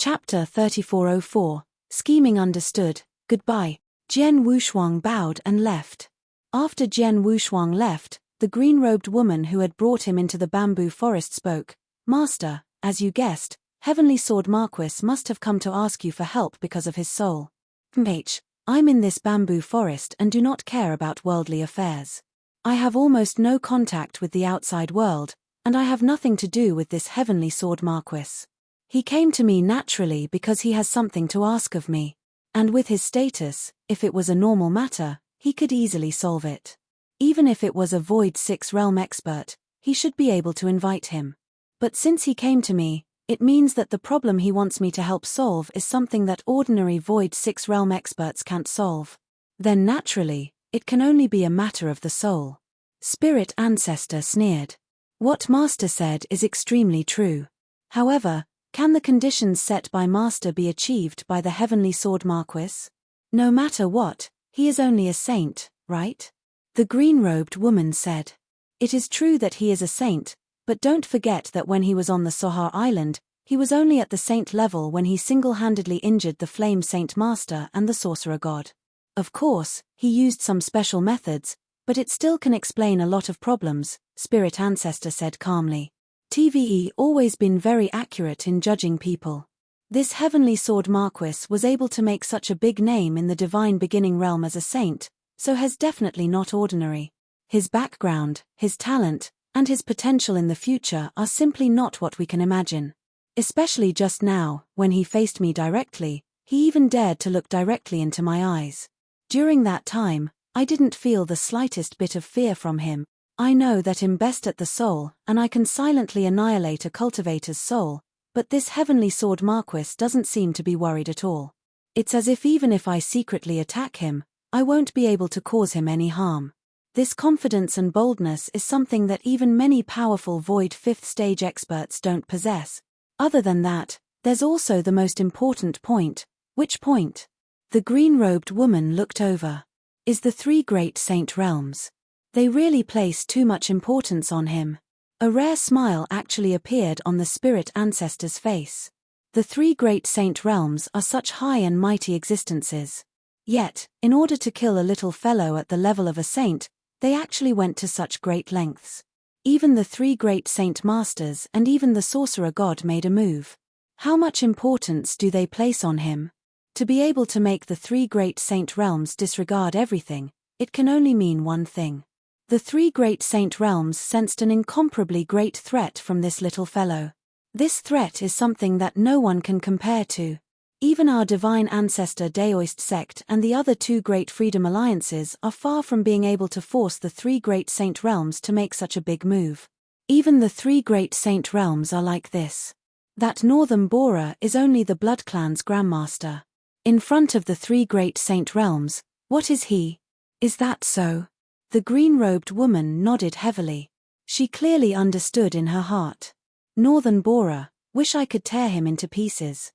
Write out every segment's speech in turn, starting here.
Chapter 3404, Scheming Understood, Goodbye. Jian Wushuang bowed and left. After Jian Wushuang left, the green-robed woman who had brought him into the bamboo forest spoke. Master, as you guessed, Heavenly Sword Marquis must have come to ask you for help because of his soul. I'm in this bamboo forest and do not care about worldly affairs. I have almost no contact with the outside world, and I have nothing to do with this Heavenly Sword Marquis. He came to me naturally because he has something to ask of me. And with his status, if it was a normal matter, he could easily solve it. Even if it was a Void 6 realm expert, he should be able to invite him. But since he came to me, it means that the problem he wants me to help solve is something that ordinary Void 6 realm experts can't solve. Then naturally, it can only be a matter of the soul. Spirit Ancestor sneered. What Master said is extremely true. However, can the conditions set by Master be achieved by the Heavenly Sword Marquis? No matter what, he is only a saint, right? The green-robed woman said. It is true that he is a saint, but don't forget that when he was on the Sohar Island, he was only at the saint level when he single-handedly injured the Flame Saint Master and the Sorcerer God. Of course, he used some special methods, but it still can explain a lot of problems, Spirit Ancestor said calmly. TVE always been very accurate in judging people. This Heavenly Sword Marquis was able to make such a big name in the Divine Beginning realm as a saint, so he's definitely not ordinary. His background, his talent, and his potential in the future are simply not what we can imagine. Especially just now, when he faced me directly, he even dared to look directly into my eyes. During that time, I didn't feel the slightest bit of fear from him. I know that I'm best at the soul, and I can silently annihilate a cultivator's soul, but this Heavenly Sword Marquis doesn't seem to be worried at all. It's as if even if I secretly attack him, I won't be able to cause him any harm. This confidence and boldness is something that even many powerful Void 5th stage experts don't possess. Other than that, there's also the most important point. Which point? The green-robed woman looked over. Is the 3 great saint realms. They really place too much importance on him. A rare smile actually appeared on the Spirit Ancestor's face. The 3 great saint realms are such high and mighty existences. Yet, in order to kill a little fellow at the level of a saint, they actually went to such great lengths. Even the 3 great saint masters and even the Sorcerer God made a move. How much importance do they place on him? To be able to make the 3 great saint realms disregard everything, it can only mean one thing. The 3 great saint realms sensed an incomparably great threat from this little fellow. This threat is something that no one can compare to. Even our divine ancestor Daoist sect and the other 2 great freedom alliances are far from being able to force the 3 great saint realms to make such a big move. Even the 3 great saint realms are like this. That Northern Bora is only the Blood Clan's Grandmaster. In front of the 3 great saint realms, what is he? Is that so? The green-robed woman nodded heavily. She clearly understood in her heart. Northern Bora, wish I could tear him into pieces.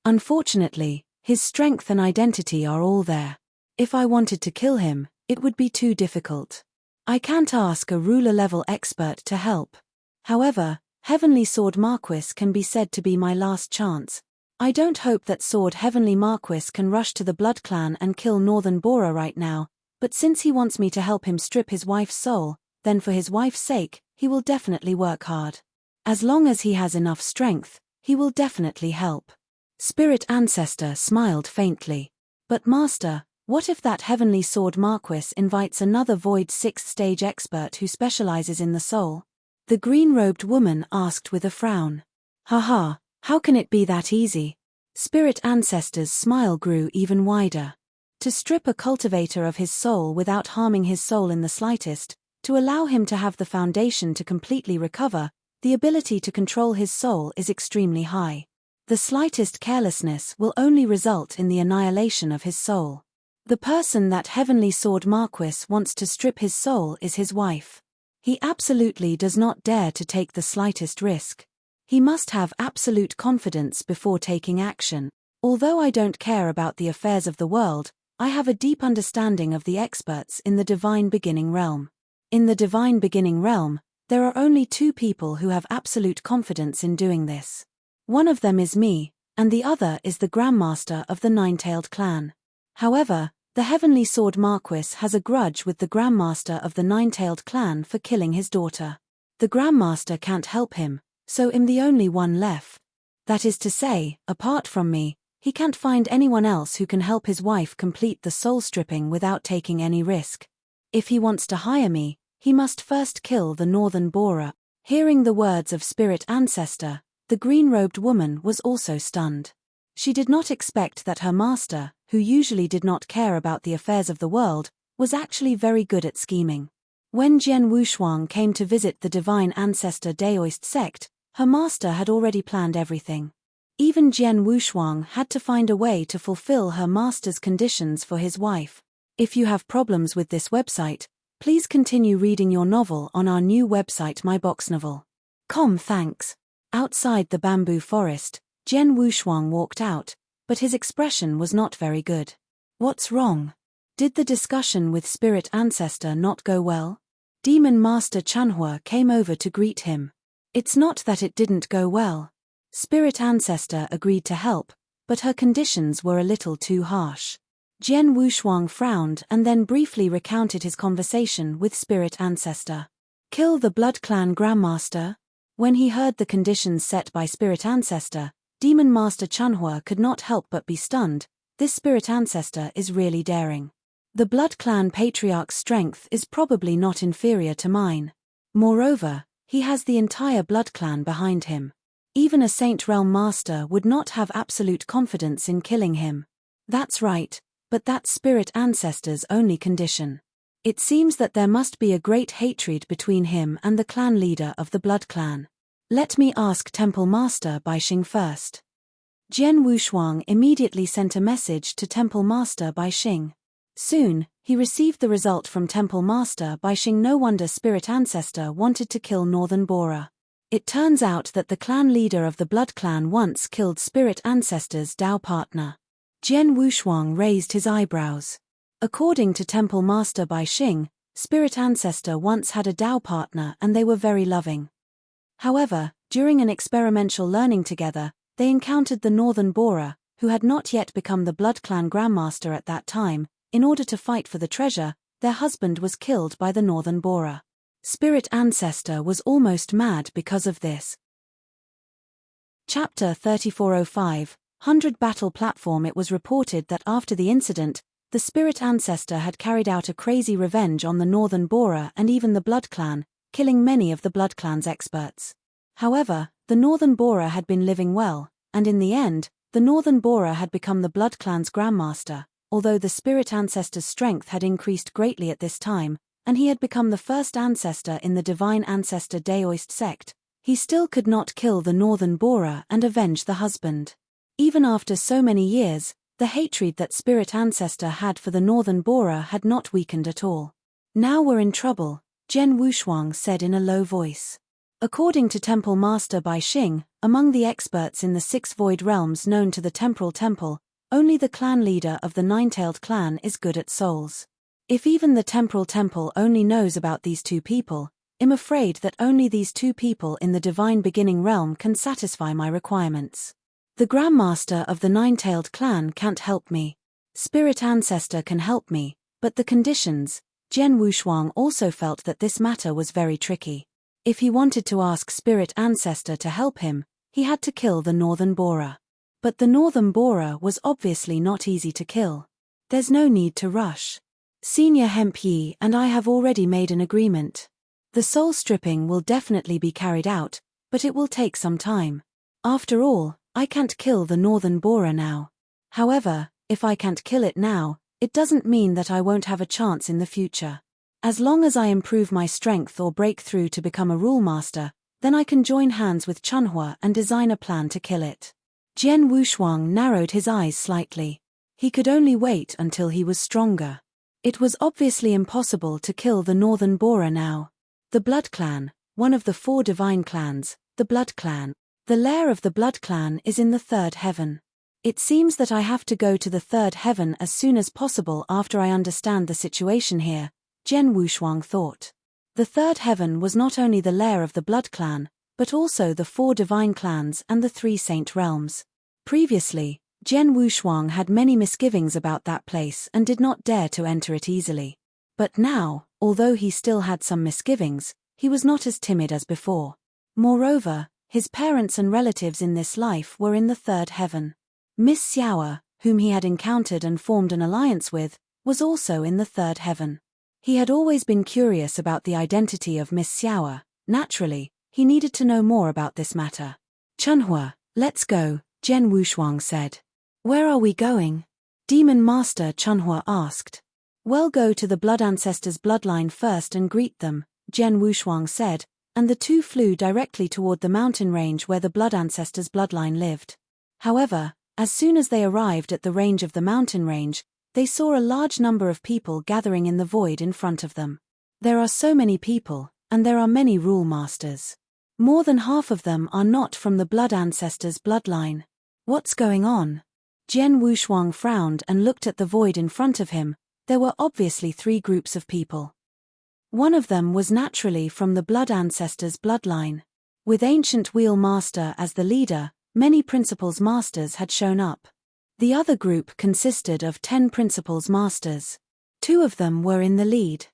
Unfortunately, his strength and identity are all there. If I wanted to kill him, it would be too difficult. I can't ask a ruler-level expert to help. However, Heavenly Sword Marquis can be said to be my last chance. I don't hope that Sword Heavenly Marquis can rush to the Blood Clan and kill Northern Bora right now, but since he wants me to help him strip his wife's soul, then for his wife's sake, he will definitely work hard. As long as he has enough strength, he will definitely help. Spirit Ancestor smiled faintly. But Master, what if that Heavenly Sword Marquis invites another Void 6th stage expert who specializes in the soul? The green-robed woman asked with a frown. Haha, how can it be that easy? Spirit Ancestor's smile grew even wider. To strip a cultivator of his soul without harming his soul in the slightest, to allow him to have the foundation to completely recover, the ability to control his soul is extremely high. The slightest carelessness will only result in the annihilation of his soul. The person that Heavenly Sword Marquis wants to strip his soul is his wife. He absolutely does not dare to take the slightest risk. He must have absolute confidence before taking action. Although I don't care about the affairs of the world, I have a deep understanding of the experts in the Divine Beginning realm. In the Divine Beginning realm, there are only 2 people who have absolute confidence in doing this. One of them is me, and the other is the Grandmaster of the Nine-Tailed clan. However, the Heavenly Sword Marquis has a grudge with the Grandmaster of the Nine-Tailed clan for killing his daughter. The Grandmaster can't help him, so I'm the only one left. That is to say, apart from me, he can't find anyone else who can help his wife complete the soul stripping without taking any risk. If he wants to hire me, he must first kill the Northern Borer. Hearing the words of Spirit Ancestor, the green-robed woman was also stunned. She did not expect that her master, who usually did not care about the affairs of the world, was actually very good at scheming. When Jian Wushuang came to visit the Divine Ancestor Daoist sect, her master had already planned everything. Even Jian Wushuang had to find a way to fulfill her master's conditions for his wife. If you have problems with this website, please continue reading your novel on our new website myboxnovel.com. Thanks. Outside the bamboo forest, Jian Wushuang walked out, but his expression was not very good. What's wrong? Did the discussion with Spirit Ancestor not go well? Demon Master Chanhua came over to greet him. It's not that it didn't go well. Spirit Ancestor agreed to help, but her conditions were a little too harsh. Jian Wushuang frowned and then briefly recounted his conversation with Spirit Ancestor. Kill the Blood Clan Grandmaster? When he heard the conditions set by Spirit Ancestor, Demon Master Chanhua could not help but be stunned. This Spirit Ancestor is really daring. The Blood Clan Patriarch's strength is probably not inferior to mine. Moreover, he has the entire Blood Clan behind him. Even a Saint Realm Master would not have absolute confidence in killing him. That's right, but that's Spirit Ancestor's only condition. It seems that there must be a great hatred between him and the clan leader of the Blood Clan. Let me ask Temple Master Baixing first. Jian Wushuang immediately sent a message to Temple Master Baixing. Soon, he received the result from Temple Master Baixing. No wonder Spirit Ancestor wanted to kill Northern Borer. It turns out that the clan leader of the Blood Clan once killed Spirit Ancestor's Dao partner. Jian Wushuang raised his eyebrows. According to Temple Master Baixing, Spirit Ancestor once had a Dao partner and they were very loving. However, during an experimental learning together, they encountered the Northern Borer, who had not yet become the Blood Clan Grandmaster at that time. In order to fight for the treasure, their husband was killed by the Northern Borer. Spirit Ancestor was almost mad because of this. Chapter 3405, 100 Battle Platform. It was reported that after the incident, the Spirit Ancestor had carried out a crazy revenge on the Northern Borer and even the Blood Clan, killing many of the Blood Clan's experts. However, the Northern Borer had been living well, and in the end, the Northern Borer had become the Blood Clan's Grandmaster, although the Spirit Ancestor's strength had increased greatly at this time, and he had become the first ancestor in the Divine Ancestor Daoist sect. He still could not kill the Northern Borer and avenge the husband. Even after so many years, the hatred that Spirit Ancestor had for the Northern Borer had not weakened at all. Now we're in trouble, Jian Wushuang said in a low voice. According to Temple Master Baixing, among the experts in the 6 void realms known to the Temporal Temple, only the clan leader of the Nine-Tailed clan is good at souls. If even the Temporal Temple only knows about these 2 people, I'm afraid that only these 2 people in the Divine Beginning realm can satisfy my requirements. The Grandmaster of the Nine-Tailed clan can't help me. Spirit Ancestor can help me, but the conditions. Jian Wushuang also felt that this matter was very tricky. If he wanted to ask Spirit Ancestor to help him, he had to kill the Northern Borer. But the Northern Borer was obviously not easy to kill. There's no need to rush. Senior Hemp Yi and I have already made an agreement. The soul stripping will definitely be carried out, but it will take some time. After all, I can't kill the Northern Borer now. However, if I can't kill it now, it doesn't mean that I won't have a chance in the future. As long as I improve my strength or break through to become a rule master, then I can join hands with Chanhua and design a plan to kill it. Jian Wushuang narrowed his eyes slightly. He could only wait until he was stronger. It was obviously impossible to kill the Northern Borer now. The Blood Clan, one of the 4 divine clans, the Blood Clan. The lair of the Blood Clan is in the 3rd heaven. It seems that I have to go to the 3rd heaven as soon as possible after I understand the situation here, Jian Wushuang thought. The 3rd heaven was not only the lair of the Blood Clan, but also the 4 divine clans and the 3 saint realms. Previously, Jian Wushuang had many misgivings about that place and did not dare to enter it easily. But now, although he still had some misgivings, he was not as timid as before. Moreover, his parents and relatives in this life were in the third heaven. Miss Xiaoer, whom he had encountered and formed an alliance with, was also in the third heaven. He had always been curious about the identity of Miss Xiaoer. Naturally, he needed to know more about this matter. Chunhua, let's go, Jian Wushuang said. Where are we going? Demon Master Chunhua asked. Well, go to the Blood Ancestors' bloodline first and greet them, Jian Wushuang said, and the two flew directly toward the mountain range where the Blood Ancestors' bloodline lived. However, as soon as they arrived at the range of the mountain range, they saw a large number of people gathering in the void in front of them. There are so many people, and there are many rule masters. More than half of them are not from the Blood Ancestors' bloodline. What's going on? Jian Wushuang frowned and looked at the void in front of him. There were obviously three groups of people. One of them was naturally from the Blood Ancestors' bloodline. With Ancient Wheel Master as the leader, many Principles Masters had shown up. The other group consisted of 10 Principles Masters. 2 of them were in the lead.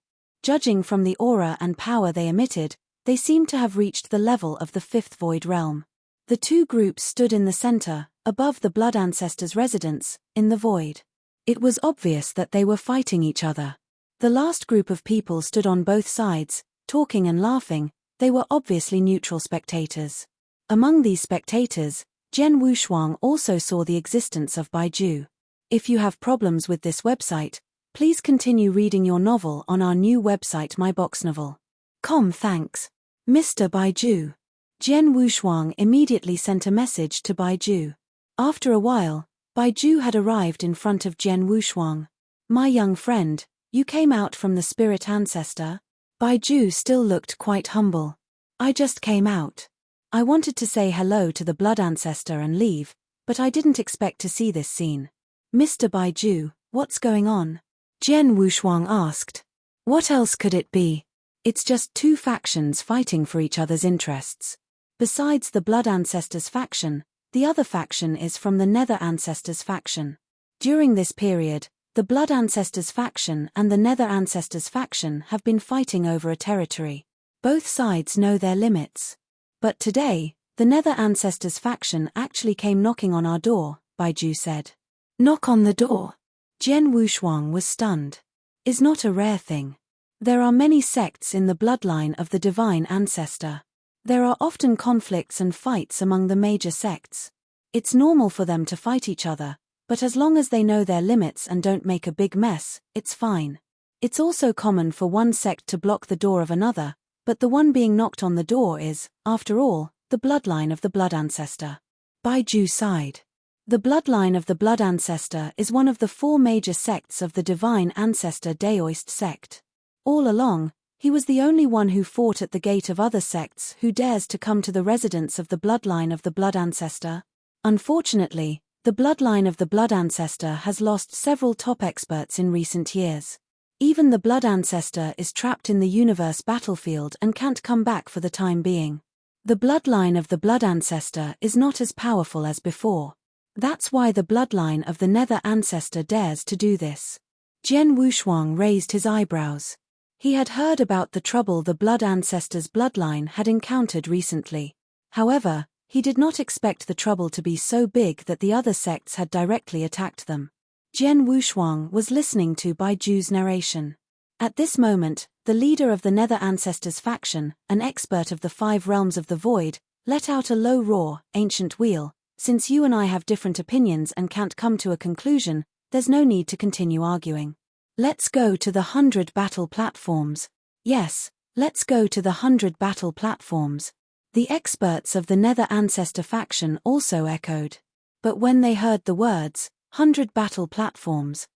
Judging from the aura and power they emitted, they seemed to have reached the level of the 5th Void Realm. The 2 groups stood in the center, above the Blood Ancestors' residence, in the void. It was obvious that they were fighting each other. The last group of people stood on both sides, talking and laughing. They were obviously neutral spectators. Among these spectators, Jian Wushuang also saw the existence of Baiju. If you have problems with this website, please continue reading your novel on our new website myboxnovel.com. Thanks. Mr. Baiju. Jian Wushuang immediately sent a message to Baiju. After a while, Baiju had arrived in front of Jian Wushuang. My young friend, you came out from the spirit ancestor? Baiju still looked quite humble. I just came out. I wanted to say hello to the blood ancestor and leave, but I didn't expect to see this scene. Mr. Baiju, what's going on? Jian Wushuang asked. What else could it be? It's just 2 factions fighting for each other's interests. Besides the blood ancestors faction, the other faction is from the Nether Ancestors faction. During this period, the Blood Ancestors faction and the Nether Ancestors faction have been fighting over a territory. Both sides know their limits. But today, the Nether Ancestors faction actually came knocking on our door, Baiju said. Knock on the door? Jian Wushuang was stunned. Is not a rare thing. There are many sects in the bloodline of the Divine Ancestor. There are often conflicts and fights among the major sects. It's normal for them to fight each other, but as long as they know their limits and don't make a big mess, it's fine. It's also common for one sect to block the door of another, but the one being knocked on the door is, after all, the bloodline of the Blood Ancestor. Baiju sighed. The bloodline of the Blood Ancestor is one of the 4 major sects of the Divine Ancestor Daoist sect. All along, he was the only one who fought at the gate of other sects who dares to come to the residence of the bloodline of the Blood Ancestor. Unfortunately, the bloodline of the Blood Ancestor has lost several top experts in recent years. Even the Blood Ancestor is trapped in the universe battlefield and can't come back for the time being. The bloodline of the Blood Ancestor is not as powerful as before. That's why the bloodline of the Nether Ancestor dares to do this. Jian Wushuang raised his eyebrows. He had heard about the trouble the Blood Ancestor's bloodline had encountered recently. However, he did not expect the trouble to be so big that the other sects had directly attacked them. Jian Wushuang was listening to Baiju's narration. At this moment, the leader of the Nether Ancestors faction, an expert of the 5 realms of the void, let out a low roar. Ancient Wheel, since you and I have different opinions and can't come to a conclusion, there's no need to continue arguing. Let's go to the 100 battle platforms. Yes, let's go to the 100 battle platforms. The experts of the Nether Ancestor faction also echoed. But when they heard the words, 100 battle platforms,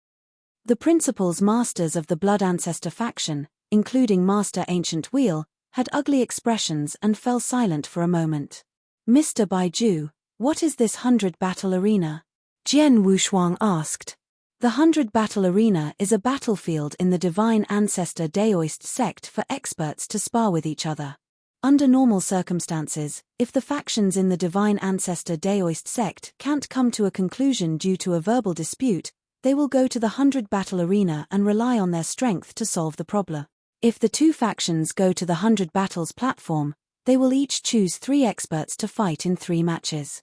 the Principles Masters of the Blood Ancestor faction, including Master Ancient Wheel, had ugly expressions and fell silent for a moment. Mr. Baiju, what is this 100 battle arena? Jian Wushuang asked. The 100 battle arena is a battlefield in the Divine Ancestor Daoist sect for experts to spar with each other. Under normal circumstances, if the factions in the Divine Ancestor Daoist sect can't come to a conclusion due to a verbal dispute, they will go to the 100 battle arena and rely on their strength to solve the problem. If the two factions go to the 100 battles platform, they will each choose 3 experts to fight in 3 matches.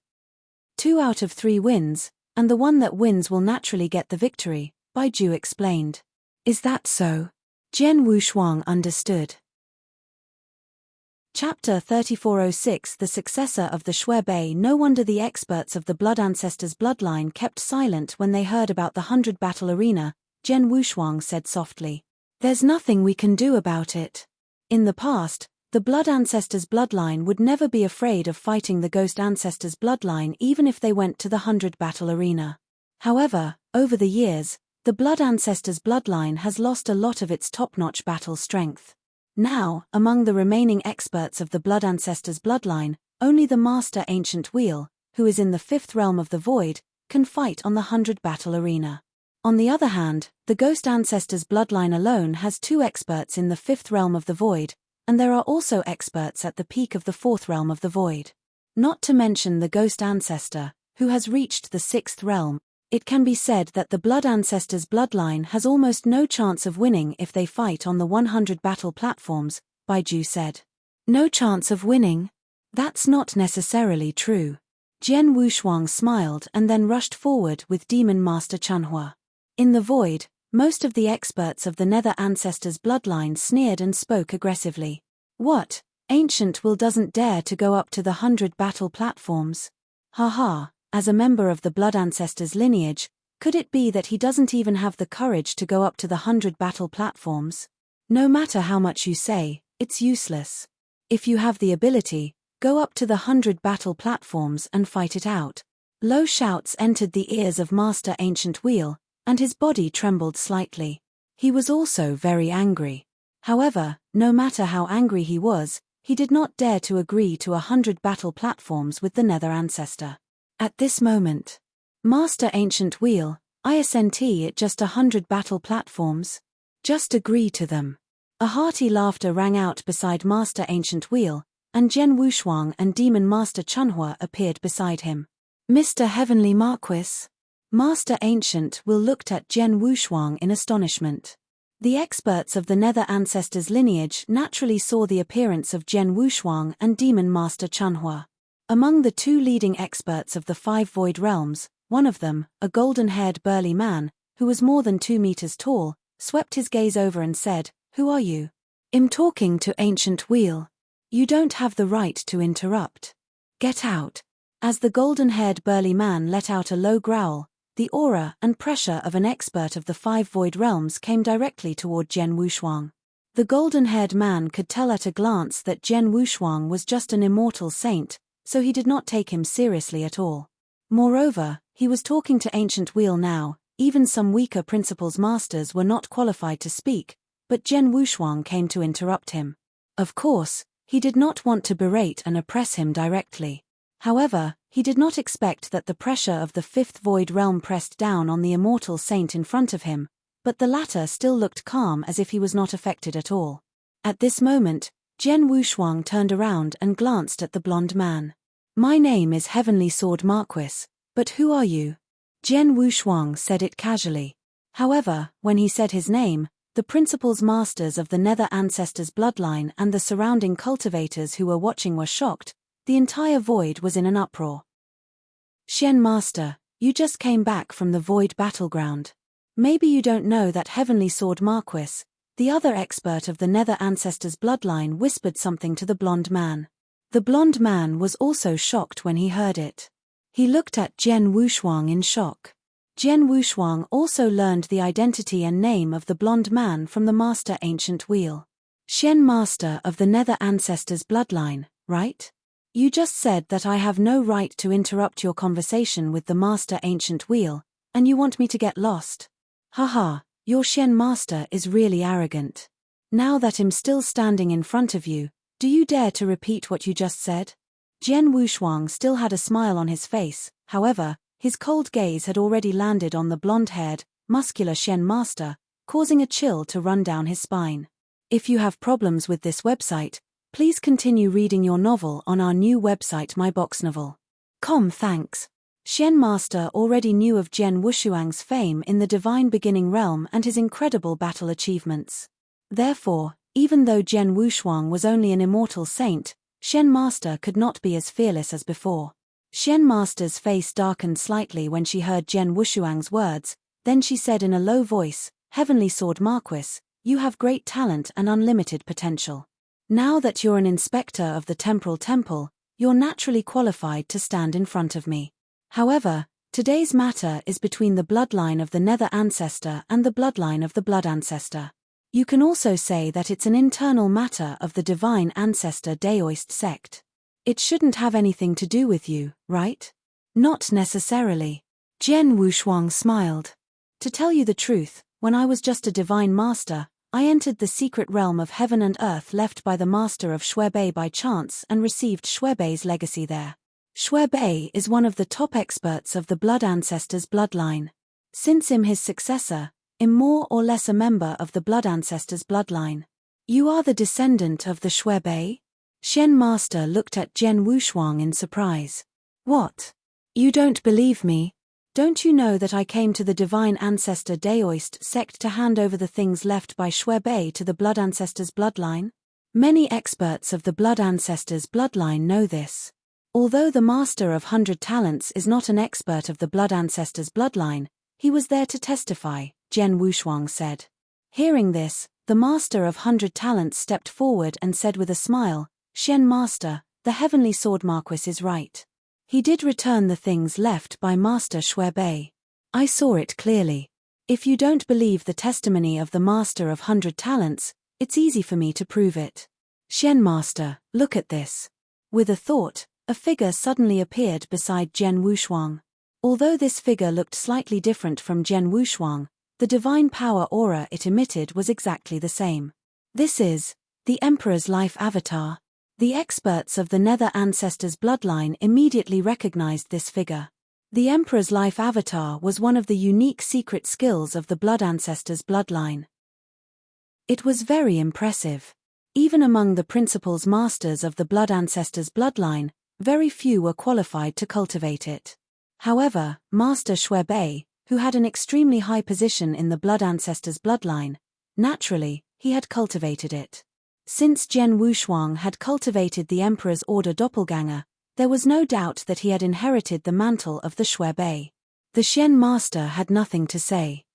2 out of 3 wins, and the one that wins will naturally get the victory, Baiju explained. Is that so? Jian Wushuang understood. Chapter 3406 The successor of the Shuebei. No wonder the experts of the Blood Ancestors bloodline kept silent when they heard about the 100 battle arena, Jian Wushuang said softly. There's nothing we can do about it. In the past, the Blood Ancestors bloodline would never be afraid of fighting the Ghost Ancestors bloodline even if they went to the 100 battle arena. However, over the years, the Blood Ancestors bloodline has lost a lot of its top-notch battle strength. Now, among the remaining experts of the Blood Ancestors bloodline, only the Master Ancient Wheel, who is in the 5th realm of the Void, can fight on the 100 battle arena. On the other hand, the Ghost Ancestors bloodline alone has 2 experts in the 5th realm of the Void, and there are also experts at the peak of the 4th realm of the Void. Not to mention the Ghost Ancestor, who has reached the 6th realm. It can be said that the Blood Ancestors bloodline has almost no chance of winning if they fight on the 100 battle platforms, Baiju said. No chance of winning? That's not necessarily true. Jian Wushuang smiled and then rushed forward with Demon Master Chanhua. In the Void, most of the experts of the Nether Ancestors bloodline sneered and spoke aggressively. What? Ancient Will doesn't dare to go up to the 100 battle platforms? Haha. As a member of the Blood Ancestors lineage, could it be that he doesn't even have the courage to go up to the 100 battle platforms? No matter how much you say, it's useless. If you have the ability, go up to the 100 battle platforms and fight it out. Low shouts entered the ears of Master Ancient Wheel, and his body trembled slightly. He was also very angry. However, no matter how angry he was, he did not dare to agree to 100 battle platforms with the Nether Ancestor. At this moment, Master Ancient Wheel, isn't it just 100 battle platforms? Just agree to them. A hearty laughter rang out beside Master Ancient Wheel, and Jian Wushuang and Demon Master Chanhua appeared beside him. Mr. Heavenly Marquis? Master Ancient Wheel looked at Jian Wushuang in astonishment. The experts of the Nether Ancestors lineage naturally saw the appearance of Jian Wushuang and Demon Master Chanhua. Among the 2 leading experts of the 5 Void Realms, one of them, a golden-haired burly man, who was more than 2 meters tall, swept his gaze over and said, "Who are you?" "I'm talking to Ancient Wheel. You don't have the right to interrupt. Get out." As the golden-haired burly man let out a low growl, the aura and pressure of an expert of the 5 Void Realms came directly toward Jian Wushuang. The golden-haired man could tell at a glance that Jian Wushuang was just an immortal saint, so he did not take him seriously at all. Moreover, he was talking to Ancient Wheel now. Even some weaker Principal's masters were not qualified to speak, but Jian Wushuang came to interrupt him. Of course, he did not want to berate and oppress him directly. However, he did not expect that the pressure of the 5th Void Realm pressed down on the immortal saint in front of him, but the latter still looked calm as if he was not affected at all. At this moment, Jian Wushuang turned around and glanced at the blonde man. "My name is Heavenly Sword Marquis, but who are you?" Jian Wushuang said it casually. However, when he said his name, the Principal's masters of the Nether Ancestors bloodline and the surrounding cultivators who were watching were shocked. The entire Void was in an uproar. "Shen Master, you just came back from the Void battleground. Maybe you don't know that Heavenly Sword Marquis, the other expert of the Nether Ancestors bloodline, whispered something to the blonde man. The blonde man was also shocked when he heard it. He looked at Jian Wushuang in shock. Jian Wushuang also learned the identity and name of the blonde man from the Master Ancient Wheel. "Shen Master of the Nether Ancestors bloodline, right? You just said that I have no right to interrupt your conversation with the Master Ancient Wheel, and you want me to get lost? Haha, your Shen Master is really arrogant. Now that I'm still standing in front of you, do you dare to repeat what you just said?" Jian Wushuang still had a smile on his face, however, his cold gaze had already landed on the blonde-haired, muscular Shen Master, causing a chill to run down his spine. If you have problems with this website, Please continue reading your novel on our new website myboxnovel.com. Thanks. Xian Master already knew of Jian Wushuang's fame in the divine beginning realm and his incredible battle achievements. Therefore, even though Jian Wushuang was only an immortal saint, Xian Master could not be as fearless as before. Xian Master's face darkened slightly when she heard Jian Wushuang's words, then she said in a low voice, "Heavenly Sword Marquis, you have great talent and unlimited potential. Now that you're an inspector of the temporal temple, you're naturally qualified to stand in front of me. However, today's matter is between the bloodline of the Nether Ancestor and the bloodline of the Blood Ancestor. You can also say that it's an internal matter of the Divine Ancestor Daoist sect. It shouldn't have anything to do with you, right?" "Not necessarily." Jian Wushuang smiled. "To tell you the truth, when I was just a divine master, I entered the secret realm of heaven and earth left by the master of Shuebei by chance and received Shuebei's legacy there. Shuebei is one of the top experts of the Blood Ancestor's bloodline. Since I'm his successor, I'm more or less a member of the Blood Ancestor's bloodline." "You are the descendant of the Shuebei?" Xian Master looked at Jian Wushuang in surprise. "What? You don't believe me? Don't you know that I came to the Divine Ancestor Daoist sect to hand over the things left by Shuebei to the Blood Ancestor's bloodline? Many experts of the Blood Ancestor's bloodline know this. Although the Master of 100 Talents is not an expert of the Blood Ancestor's bloodline, he was there to testify," Jian Wushuang said. Hearing this, the Master of 100 Talents stepped forward and said with a smile, "Xian Master, the Heavenly Sword Marquis is right. He did return the things left by Master Shuebei. I saw it clearly. If you don't believe the testimony of the Master of 100 Talents, it's easy for me to prove it. Xian Master, look at this." With a thought, a figure suddenly appeared beside Jian Wushuang. Although this figure looked slightly different from Jian Wushuang, the divine power aura it emitted was exactly the same. "This is the Emperor's life avatar." The experts of the Nether Ancestor's bloodline immediately recognized this figure. The Emperor's life avatar was one of the unique secret skills of the Blood Ancestor's bloodline. It was very impressive. Even among the principals masters of the Blood Ancestor's bloodline, very few were qualified to cultivate it. However, Master Shuebei, who had an extremely high position in the Blood Ancestor's bloodline, naturally, he had cultivated it. Since Jian Wushuang had cultivated the Emperor's Order doppelganger, there was no doubt that he had inherited the mantle of the Shuebei. The Xian Master had nothing to say.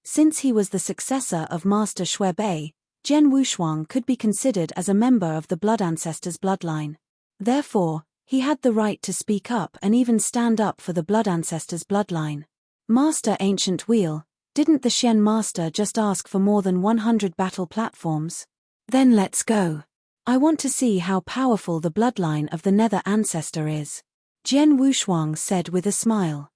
Since he was the successor of Master Shuebei, Jian Wushuang could be considered as a member of the Blood Ancestor's bloodline. Therefore, he had the right to speak up and even stand up for the Blood Ancestor's bloodline. "Master Ancient Wheel, didn't the Xian Master just ask for more than 100 battle platforms? Then let's go. I want to see how powerful the bloodline of the Nether Ancestor is," Jian Wushuang said with a smile.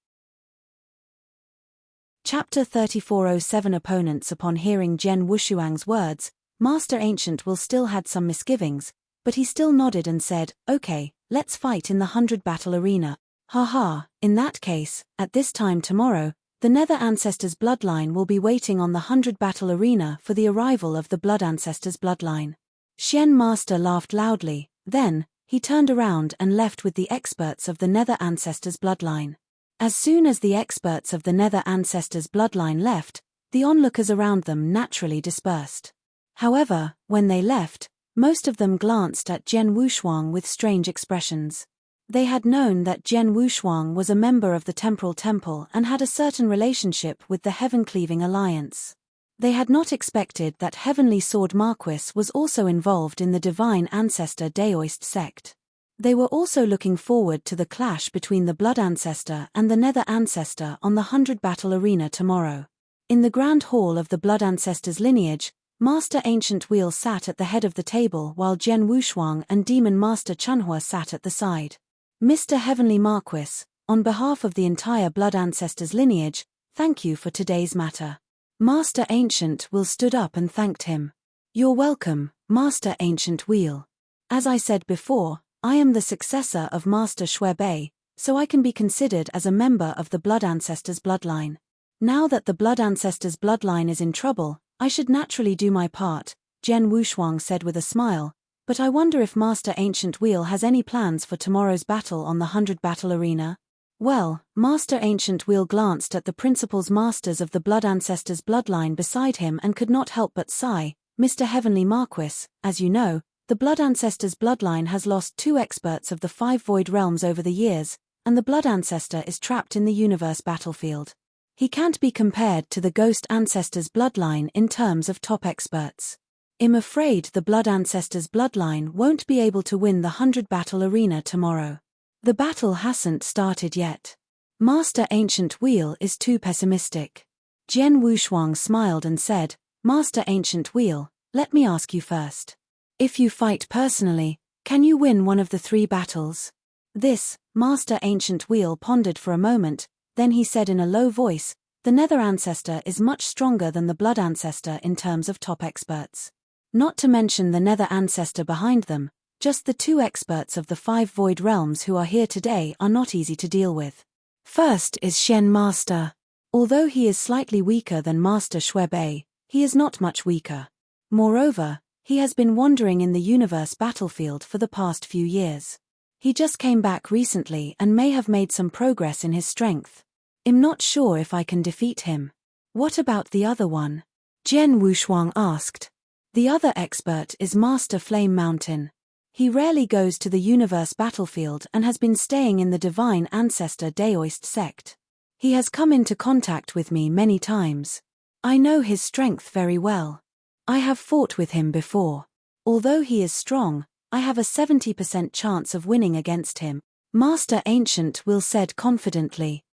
Chapter 3407. Opponents. Upon hearing Jian Wushuang's words, Master Ancient Will still had some misgivings, but he still nodded and said, "Okay, let's fight in the 100 battle arena. Haha, in that case, at this time tomorrow, the Nether Ancestor's bloodline will be waiting on the 100 battle arena for the arrival of the Blood Ancestor's bloodline." Xian Master laughed loudly, then, he turned around and left with the experts of the Nether Ancestor's bloodline. As soon as the experts of the Nether Ancestor's bloodline left, the onlookers around them naturally dispersed. However, when they left, most of them glanced at Jian Wushuang with strange expressions. They had known that Jian Wushuang was a member of the Temporal Temple and had a certain relationship with the Heaven-Cleaving Alliance. They had not expected that Heavenly Sword Marquis was also involved in the Divine Ancestor Daoist sect. They were also looking forward to the clash between the Blood Ancestor and the Nether Ancestor on the 100 battle arena tomorrow. In the Grand Hall of the Blood Ancestor's lineage, Master Ancient Wheel sat at the head of the table while Jian Wushuang and Demon Master Chunhua sat at the side. "Mr. Heavenly Marquis, on behalf of the entire Blood Ancestor's lineage, thank you for today's matter." Master Ancient Wheel stood up and thanked him. "You're welcome, Master Ancient Wheel. As I said before, I am the successor of Master Shuebei, so I can be considered as a member of the Blood Ancestor's bloodline. Now that the Blood Ancestor's bloodline is in trouble, I should naturally do my part," Jian Wushuang said with a smile, But I wonder if Master Ancient Wheel has any plans for tomorrow's battle on the 100 battle arena? Well, Master Ancient Wheel glanced at the principals masters of the Blood Ancestors bloodline beside him and could not help but sigh. Mr. Heavenly Marquis, as you know, the Blood Ancestors bloodline has lost 2 experts of the 5 void realms over the years, and the Blood Ancestor is trapped in the universe battlefield. He can't be compared to the Ghost Ancestors bloodline in terms of top experts. I'm afraid the Blood Ancestors bloodline won't be able to win the 100 battle arena tomorrow. The battle hasn't started yet. Master Ancient Wheel is too pessimistic. Jian Wushuang smiled and said, Master Ancient Wheel, let me ask you first. If you fight personally, can you win one of the 3 battles? This, Master Ancient Wheel pondered for a moment, then he said in a low voice, the Nether Ancestor is much stronger than the Blood Ancestor in terms of top experts. Not to mention the Nether Ancestor behind them, just the 2 experts of the 5 void realms who are here today are not easy to deal with. First is Shen Master. Although he is slightly weaker than Master Shuebei, he is not much weaker. Moreover, he has been wandering in the universe battlefield for the past few years. He just came back recently and may have made some progress in his strength. I'm not sure if I can defeat him. What about the other one? Jian Wushuang asked. The other expert is Master Flame Mountain. He rarely goes to the universe battlefield and has been staying in the Divine Ancestor Daoist sect. He has come into contact with me many times. I know his strength very well. I have fought with him before. Although he is strong, I have a 70% chance of winning against him, Master Ancient Will said confidently.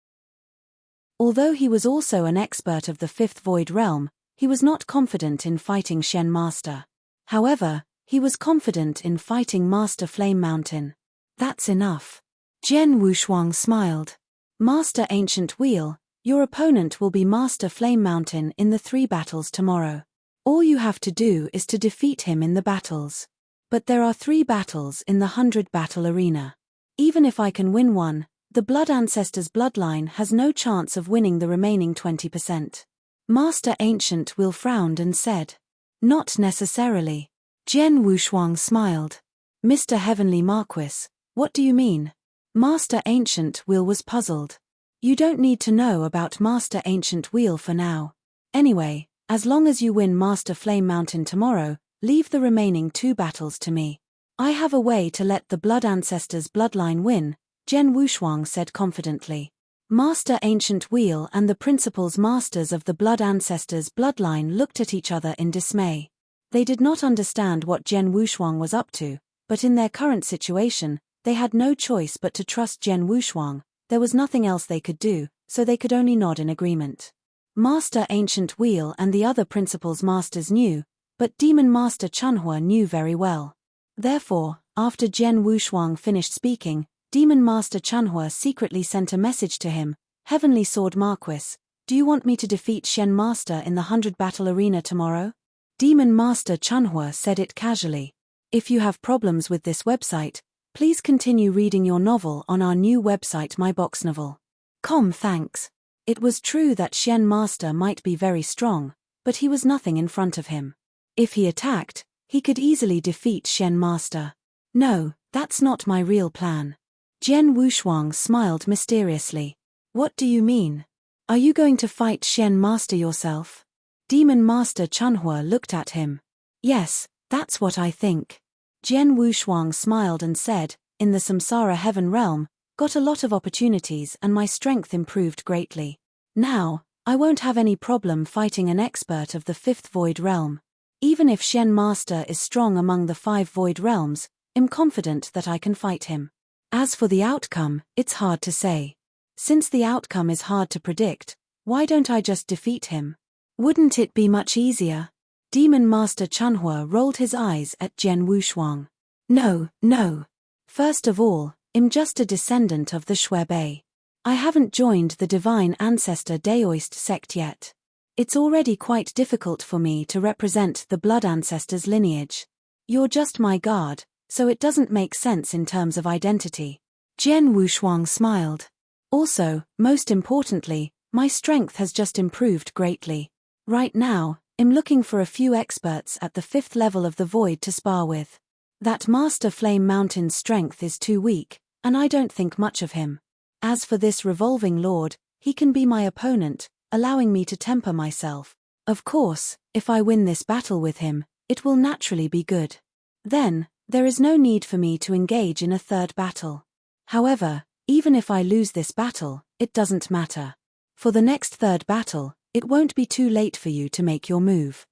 Although he was also an expert of the 5th Void Realm, he was not confident in fighting Shen Master. However, he was confident in fighting Master Flame Mountain. That's enough. Jian Wushuang smiled. Master Ancient Wheel, your opponent will be Master Flame Mountain in the 3 battles tomorrow. All you have to do is to defeat him in the battles. But there are 3 battles in the 100 battle arena. Even if I can win one, the Blood Ancestors bloodline has no chance of winning the remaining 20%. Master Ancient Will frowned and said. Not necessarily. Jian Wushuang smiled. Mr. Heavenly Marquis, what do you mean? Master Ancient Will was puzzled. You don't need to know about Master Ancient Wheel for now. Anyway, as long as you win Master Flame Mountain tomorrow, leave the remaining 2 battles to me. I have a way to let the Blood Ancestors bloodline win, Jian Wushuang said confidently. Master Ancient Wheel and the principals masters of the Blood Ancestors bloodline looked at each other in dismay. They did not understand what Jian Wushuang was up to, but in their current situation, they had no choice but to trust Jian Wushuang. There was nothing else they could do, so they could only nod in agreement. Master Ancient Wheel and the other principals masters knew, but Demon Master Chunhua knew very well. Therefore, after Jian Wushuang finished speaking, Demon Master Chunhua secretly sent a message to him, Heavenly Sword Marquis, do you want me to defeat Shen Master in the 100 battle arena tomorrow? Demon Master Chunhua said it casually. If you have problems with this website, please continue reading your novel on our new website myboxnovel.com. Thanks. It was true that Shen Master might be very strong, but he was nothing in front of him. If he attacked, he could easily defeat Shen Master. No, that's not my real plan. Jian Wushuang smiled mysteriously. What do you mean? Are you going to fight Shen Master yourself? Demon Master Chunhua looked at him. Yes, that's what I think. Jian Wushuang smiled and said, in the Samsara Heaven realm, got a lot of opportunities and my strength improved greatly. Now, I won't have any problem fighting an expert of the 5th Void Realm. Even if Shen Master is strong among the 5 Void Realms, I'm confident that I can fight him. As for the outcome, it's hard to say. Since the outcome is hard to predict, why don't I just defeat him? Wouldn't it be much easier? Demon Master Chunhua rolled his eyes at Jian Wushuang. No. First of all, I'm just a descendant of the Shuebei. I haven't joined the Divine Ancestor Daoist sect yet. It's already quite difficult for me to represent the Blood Ancestors lineage. You're just my guard, so it doesn't make sense in terms of identity. Jian Wushuang smiled. Also, most importantly, my strength has just improved greatly. Right now, I'm looking for a few experts at the 5th level of the Void to spar with. That Master Flame Mountain's strength is too weak, and I don't think much of him. As for this revolving lord, he can be my opponent, allowing me to temper myself. Of course, if I win this battle with him, it will naturally be good. Then, there is no need for me to engage in a third battle. However, even if I lose this battle, it doesn't matter. For the next third battle, it won't be too late for you to make your move.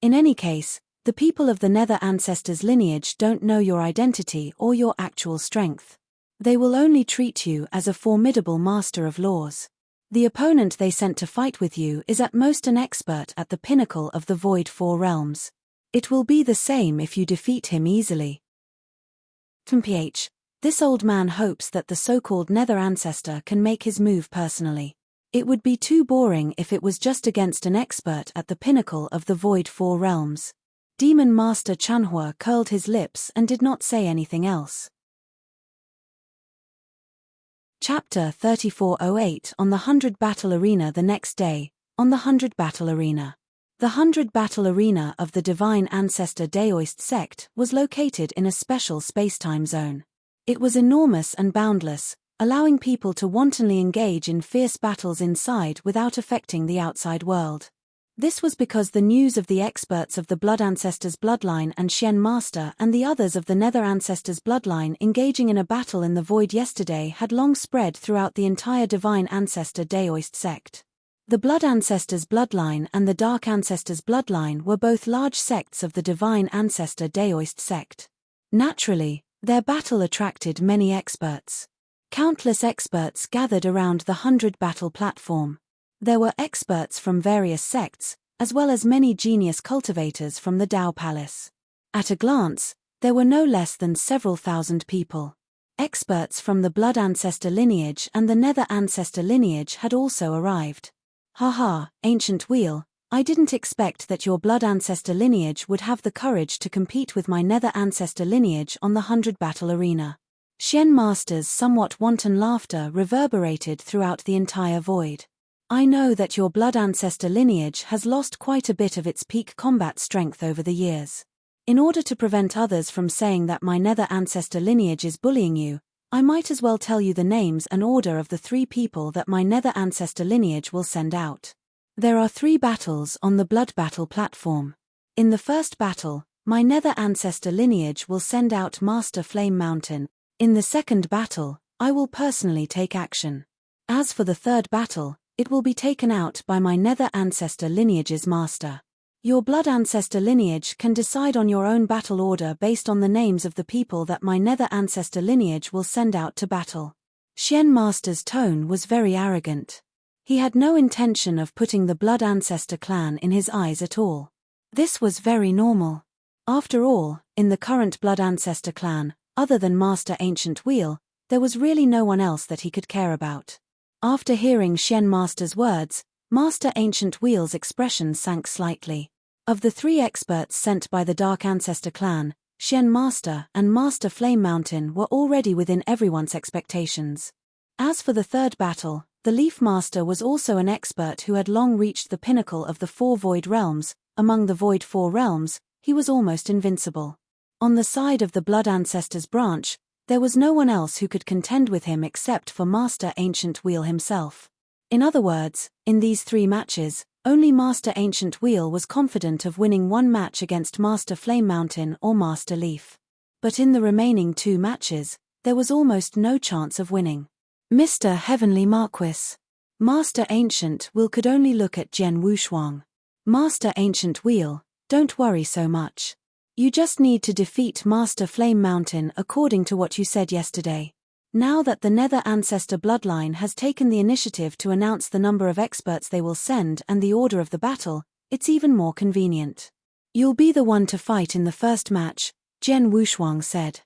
In any case, the people of the Nether Ancestors lineage don't know your identity or your actual strength. They will only treat you as a formidable master of laws. The opponent they sent to fight with you is at most an expert at the pinnacle of the Void Four Realms. It will be the same if you defeat him easily. Mph. This old man hopes that the so-called Nether Ancestor can make his move personally. It would be too boring if it was just against an expert at the pinnacle of the Void Four Realms. Demon Master Chanhua curled his lips and did not say anything else. Chapter 3408 On the 100 Battle Arena. The next day, on the 100 Battle Arena. The 100 Battle Arena of the Divine Ancestor Daoist sect was located in a special space-time zone. It was enormous and boundless, allowing people to wantonly engage in fierce battles inside without affecting the outside world. This was because the news of the experts of the Blood Ancestors bloodline and Shen Master and the others of the Nether Ancestors bloodline engaging in a battle in the void yesterday had long spread throughout the entire Divine Ancestor Daoist sect. The Blood Ancestors bloodline and the Dark Ancestors bloodline were both large sects of the Divine Ancestor Daoist sect. Naturally, their battle attracted many experts. Countless experts gathered around the 100 battle platform. There were experts from various sects, as well as many genius cultivators from the Dao Palace. At a glance, there were no less than several thousand people. Experts from the Blood Ancestor lineage and the Nether Ancestor lineage had also arrived. Haha, Ancient Wheel, I didn't expect that your Blood Ancestor lineage would have the courage to compete with my Nether Ancestor lineage on the 100 Battle Arena. Shen Master's somewhat wanton laughter reverberated throughout the entire void. I know that your Blood Ancestor lineage has lost quite a bit of its peak combat strength over the years. In order to prevent others from saying that my Nether Ancestor lineage is bullying you, I might as well tell you the names and order of the 3 people that my Nether Ancestor lineage will send out. There are 3 battles on the Blood Battle platform. In the first battle, my Nether Ancestor lineage will send out Master Flame Mountain. In the second battle, I will personally take action. As for the third battle, it will be taken out by my Nether Ancestor lineage's master. Your Blood Ancestor lineage can decide on your own battle order based on the names of the people that my Nether Ancestor lineage will send out to battle. Shen Master's tone was very arrogant. He had no intention of putting the Blood Ancestor clan in his eyes at all. This was very normal. After all, in the current Blood Ancestor clan, other than Master Ancient Wheel, there was really no one else that he could care about. After hearing Shen Master's words, Master Ancient Wheel's expression sank slightly. Of the 3 experts sent by the Dark Ancestor clan, Shen Master and Master Flame Mountain were already within everyone's expectations. As for the third battle, the Leaf Master was also an expert who had long reached the pinnacle of the 4 Void Realms. Among the Void 4 Realms, he was almost invincible. On the side of the Blood Ancestors branch, there was no one else who could contend with him except for Master Ancient Wheel himself. In other words, in these 3 matches, only Master Ancient Wheel was confident of winning one match against Master Flame Mountain or Master Leaf. But in the remaining 2 matches, there was almost no chance of winning. Mr. Heavenly Marquis. Master Ancient Wheel could only look at Jian Wushuang. Master Ancient Wheel, don't worry so much. You just need to defeat Master Flame Mountain according to what you said yesterday. Now that the Nether Ancestor bloodline has taken the initiative to announce the number of experts they will send and the order of the battle, it's even more convenient. You'll be the one to fight in the first match, Jian Wushuang said.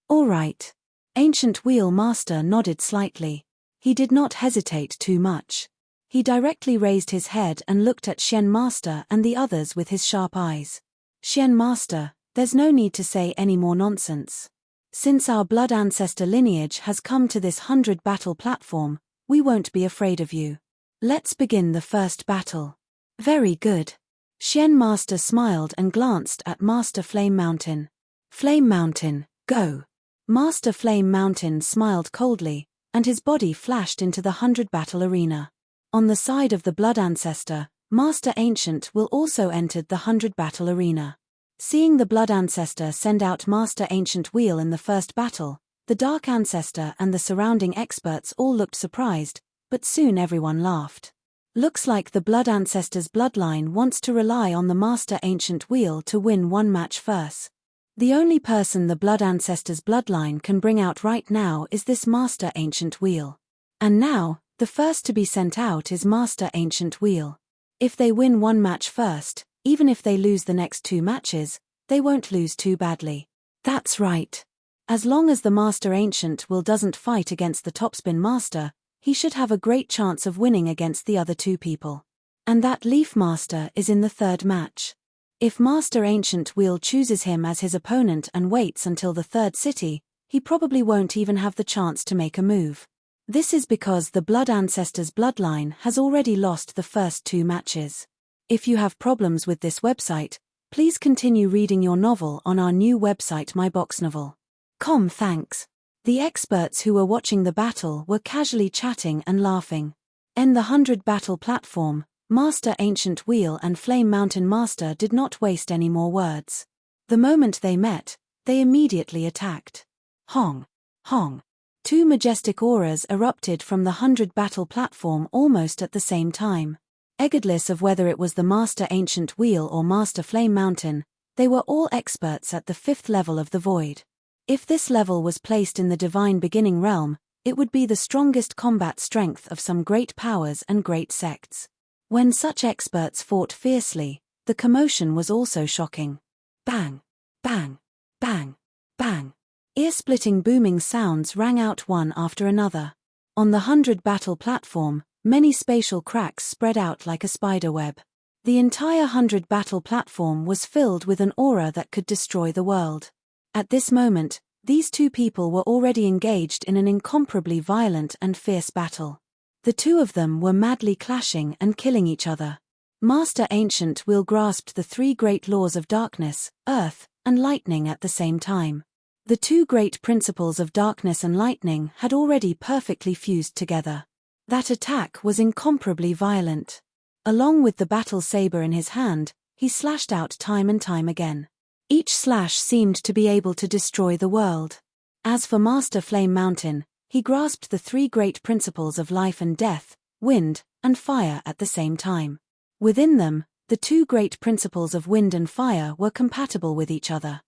All right. Ancient Wheel Master nodded slightly. He did not hesitate too much. He directly raised his head and looked at Shen Master and the others with his sharp eyes. Shen Master, there's no need to say any more nonsense. Since our Blood Ancestor lineage has come to this 100 battle platform, we won't be afraid of you. Let's begin the first battle. Very good. Shen Master smiled and glanced at Master Flame Mountain. Flame Mountain, go! Master Flame Mountain smiled coldly, and his body flashed into the 100 battle arena. On the side of the Blood Ancestor, Master Ancient Will also entered the 100 battle arena. Seeing the Blood Ancestor send out Master Ancient Wheel in the first battle, the Dark Ancestor and the surrounding experts all looked surprised, but soon everyone laughed. Looks like the Blood Ancestor's bloodline wants to rely on the Master Ancient Wheel to win one match first. The only person the Blood Ancestor's bloodline can bring out right now is this Master Ancient Wheel. And now, the first to be sent out is Master Ancient Wheel. If they win one match first, even if they lose the next 2 matches, they won't lose too badly. That's right. As long as the Master Ancient Will doesn't fight against the Topspin Master, he should have a great chance of winning against the other 2 people. And that Leaf Master is in the 3rd match. If Master Ancient Wheel chooses him as his opponent and waits until the 3rd city, he probably won't even have the chance to make a move. This is because the Blood Ancestor's bloodline has already lost the first 2 matches. If you have problems with this website, please continue reading your novel on our new website myboxnovel.com. Thanks. The experts who were watching the battle were casually chatting and laughing. In the 100 battle platform, Master Ancient Wheel and Flame Mountain Master did not waste any more words. The moment they met, they immediately attacked. Hong! Hong! 2 majestic auras erupted from the 100 battle platform almost at the same time. Regardless of whether it was the Master Ancient Wheel or Master Flame Mountain, they were all experts at the 5th level of the Void. If this level was placed in the Divine Beginning realm, it would be the strongest combat strength of some great powers and great sects. When such experts fought fiercely, the commotion was also shocking. Bang! Bang! Bang! Bang! Ear-splitting booming sounds rang out one after another. On the 100 battle platform, many spatial cracks spread out like a spider web. The entire 100 battle platform was filled with an aura that could destroy the world. At this moment, these 2 people were already engaged in an incomparably violent and fierce battle. The 2 of them were madly clashing and killing each other. Master Ancient Will grasped the 3 great laws of darkness, earth, and lightning at the same time. The 2 great principles of darkness and lightning had already perfectly fused together. That attack was incomparably violent. Along with the battle saber in his hand, he slashed out time and time again. Each slash seemed to be able to destroy the world. As for Master Flame Mountain, he grasped the 3 great principles of life and death, wind, and fire at the same time. Within them, the 2 great principles of wind and fire were compatible with each other.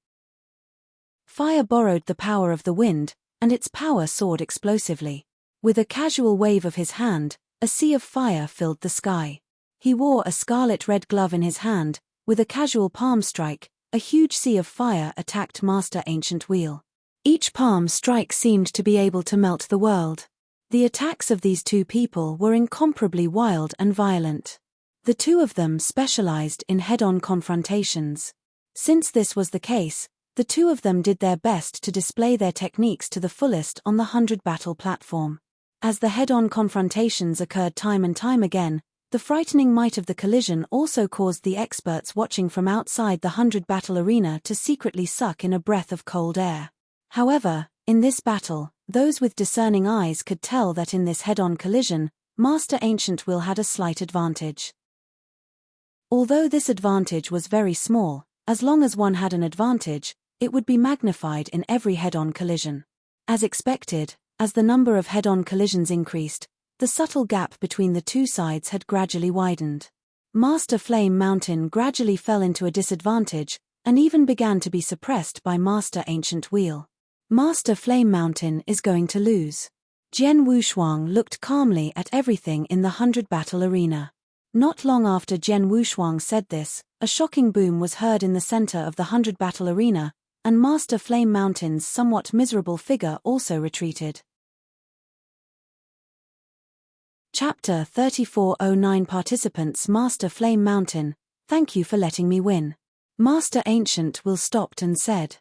Fire borrowed the power of the wind, and its power soared explosively. With a casual wave of his hand, a sea of fire filled the sky. He wore a scarlet-red glove in his hand. With a casual palm strike, a huge sea of fire attacked Master Ancient Wheel. Each palm strike seemed to be able to melt the world. The attacks of these 2 people were incomparably wild and violent. The 2 of them specialized in head-on confrontations. Since this was the case, the 2 of them did their best to display their techniques to the fullest on the 100 battle platform. As the head-on confrontations occurred time and time again, the frightening might of the collision also caused the experts watching from outside the 100 battle arena to secretly suck in a breath of cold air. However, in this battle, those with discerning eyes could tell that in this head-on collision, Master Ancient Will had a slight advantage. Although this advantage was very small, as long as one had an advantage, it would be magnified in every head-on collision. As expected, as the number of head-on collisions increased, the subtle gap between the 2 sides had gradually widened. Master Flame Mountain gradually fell into a disadvantage, and even began to be suppressed by Master Ancient Wheel. Master Flame Mountain is going to lose. Jian Wushuang looked calmly at everything in the 100 battle arena. Not long after Jian Wushuang said this, a shocking boom was heard in the center of the 100 battle arena, and Master Flame Mountain's somewhat miserable figure also retreated. Chapter 3409 Participants Master Flame Mountain, thank you for letting me win. Master Ancient Will stopped and said,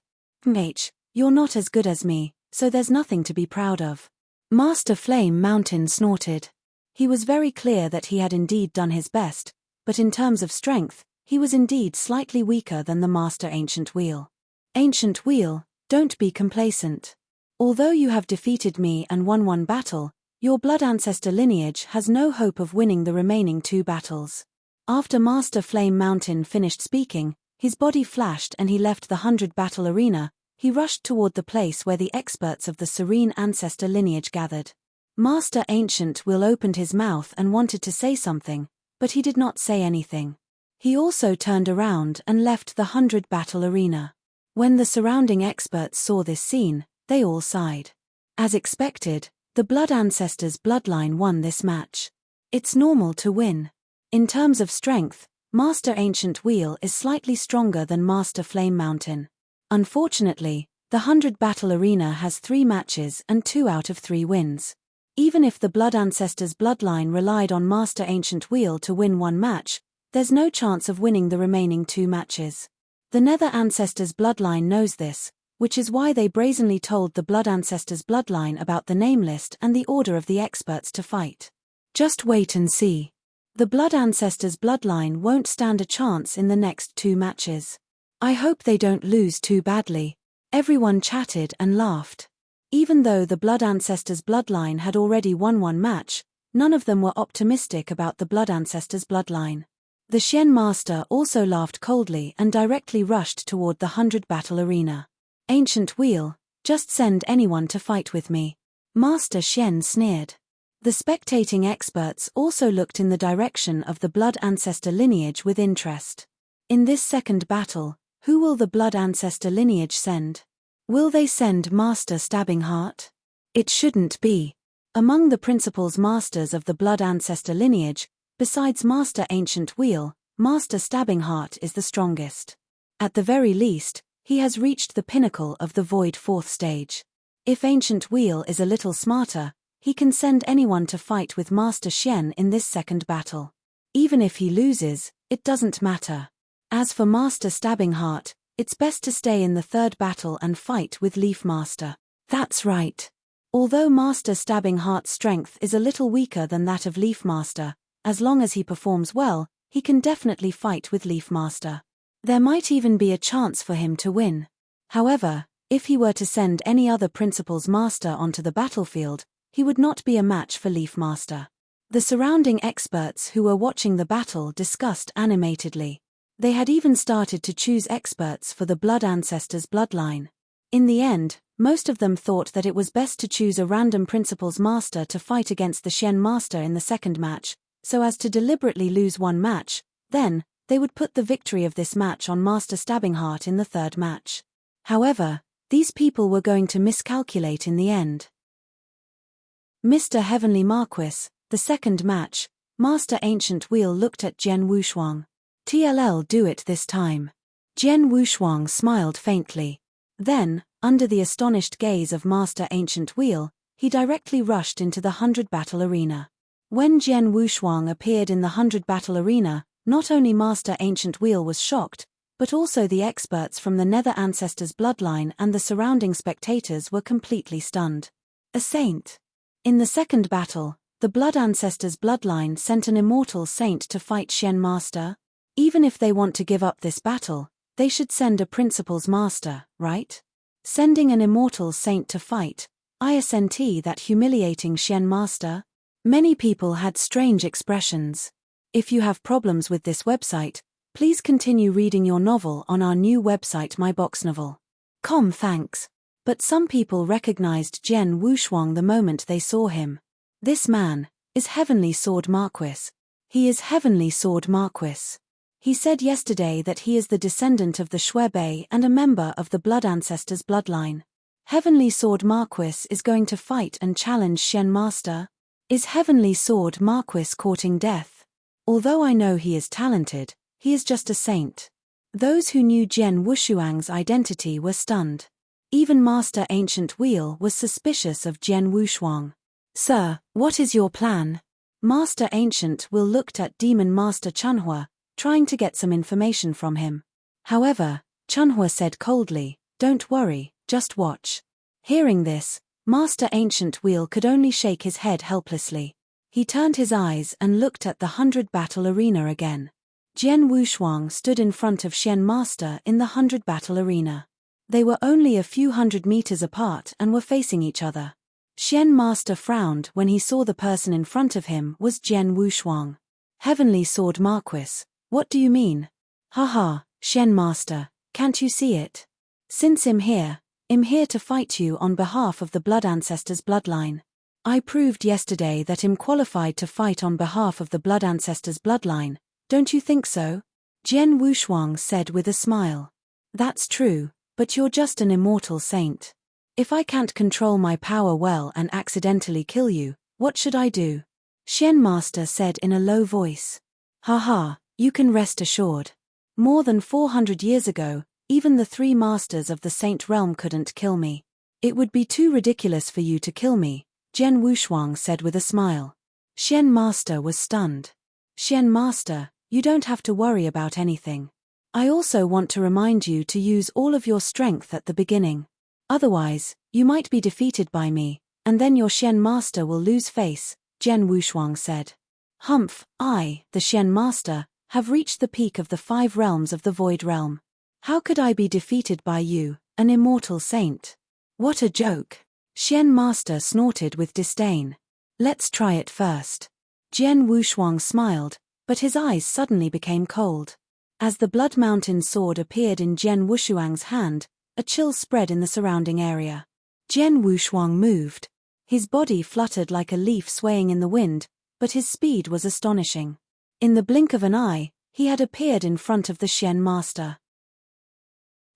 You're not as good as me, so there's nothing to be proud of. Master Flame Mountain snorted. He was very clear that he had indeed done his best, but in terms of strength, He was indeed slightly weaker than the Master Ancient Wheel. Ancient Wheel, don't be complacent. Although you have defeated me and won one battle, your blood ancestor lineage has no hope of winning the remaining 2 battles. After Master Flame Mountain finished speaking, his body flashed and he left the 100-battle arena. He rushed toward the place where the experts of the Serene Ancestor lineage gathered. Master Ancient Wheel opened his mouth and wanted to say something, but he did not say anything. He also turned around and left the 100-battle arena. When the surrounding experts saw this scene, they all sighed. As expected, the Blood Ancestors bloodline won this match. It's normal to win. In terms of strength, Master Ancient Wheel is slightly stronger than Master Flame Mountain. Unfortunately, the 100-battle arena has 3 matches and 2 out of 3 wins. Even if the Blood Ancestors bloodline relied on Master Ancient Wheel to win 1 match, there's no chance of winning the remaining 2 matches. The Nether Ancestors bloodline knows this, which is why they brazenly told the Blood Ancestors bloodline about the name list and the order of the experts to fight. Just wait and see. The Blood Ancestors bloodline won't stand a chance in the next 2 matches. I hope they don't lose too badly. Everyone chatted and laughed. Even though the Blood Ancestors bloodline had already won 1 match, none of them were optimistic about the Blood Ancestors bloodline. The Shen Master also laughed coldly and directly rushed toward the 100-battle arena. Ancient Wheel, just send anyone to fight with me. Master Shen sneered. The spectating experts also looked in the direction of the Blood Ancestor lineage with interest. In this second battle, who will the Blood Ancestor lineage send? Will they send Master Stabbing Heart? It shouldn't be. Among the principals masters of the Blood Ancestor lineage, besides Master Ancient Wheel, Master Stabbing Heart is the strongest. At the very least, he has reached the pinnacle of the Void 4th stage. If Ancient Wheel is a little smarter, he can send anyone to fight with Master Shen in this second battle. Even if he loses, it doesn't matter. As for Master Stabbing Heart, it's best to stay in the 3rd battle and fight with Leaf Master. That's right. Although Master Stabbing Heart's strength is a little weaker than that of Leaf Master, as long as he performs well, he can definitely fight with Leaf Master. There might even be a chance for him to win. However, if he were to send any other Principal's Master onto the battlefield, he would not be a match for Leaf Master. The surrounding experts who were watching the battle discussed animatedly. They had even started to choose experts for the Blood Ancestors bloodline. In the end, most of them thought that it was best to choose a random Principal's Master to fight against the Shen Master in the second match, so as to deliberately lose 1 match. Then, they would put the victory of this match on Master Stabbing Heart in the 3rd match. However, these people were going to miscalculate in the end. Mr. Heavenly Marquis, the second match, Master Ancient Wheel looked at Jian Wushuang. TLL do it this time. Jian Wushuang smiled faintly. Then, under the astonished gaze of Master Ancient Wheel, he directly rushed into the 100-battle arena. When Jian Wushuang appeared in the 100-battle arena, not only Master Ancient Wheel was shocked, but also the experts from the Nether Ancestors bloodline and the surrounding spectators were completely stunned. A saint. In the second battle, the Blood Ancestors bloodline sent an immortal saint to fight Shen Master. Even if they want to give up this battle, they should send a Principal's Master, right? Sending an immortal saint to fight, isn't that humiliating Shen Master? Many people had strange expressions. If you have problems with this website, please continue reading your novel on our new website myboxnovel.com. Thanks. But some people recognized Jian Wushuang the moment they saw him. This man is Heavenly Sword Marquis. He is Heavenly Sword Marquis. He said yesterday that he is the descendant of the Shuebei and a member of the Blood Ancestors bloodline. Heavenly Sword Marquis is going to fight and challenge Shen Master. Is Heavenly Sword Marquis courting death? Although I know he is talented, he is just a saint. Those who knew Jian Wushuang's identity were stunned. Even Master Ancient Wheel was suspicious of Jian Wushuang. Sir, what is your plan? Master Ancient Wheel looked at Demon Master Chunhua, trying to get some information from him. However, Chunhua said coldly, "Don't worry, just watch." Hearing this, Master Ancient Wheel could only shake his head helplessly. He turned his eyes and looked at the 100-battle arena again. Jian Wushuang stood in front of Shen Master in the 100 battle arena. They were only a few hundred meters apart and were facing each other. Shen Master frowned when he saw the person in front of him was Jian Wushuang. Heavenly Sword Marquis, what do you mean? Haha, Shen Master, can't you see it? Since I'm here to fight you on behalf of the Blood Ancestors bloodline. I proved yesterday that I'm qualified to fight on behalf of the Blood Ancestors bloodline, don't you think so? Jian Wushuang said with a smile. That's true, but you're just an immortal saint. If I can't control my power well and accidentally kill you, what should I do? Shen Master said in a low voice. Haha, you can rest assured. More than 400 years ago, even the 3 masters of the Saint Realm couldn't kill me. It would be too ridiculous for you to kill me, Jian Wushuang said with a smile. Shen Master was stunned. Shen Master, you don't have to worry about anything. I also want to remind you to use all of your strength at the beginning. Otherwise, you might be defeated by me, and then your Shen Master will lose face, Jian Wushuang said. Humph, I, the Shen Master, have reached the peak of the 5 realms of the Void Realm. How could I be defeated by you, an immortal saint? What a joke. Shen Master snorted with disdain. Let's try it first. Jian Wushuang smiled, but his eyes suddenly became cold. As the Blood Mountain sword appeared in Jian Wushuang's hand, a chill spread in the surrounding area. Jian Wushuang moved. His body fluttered like a leaf swaying in the wind, but his speed was astonishing. In the blink of an eye, he had appeared in front of the Shen Master.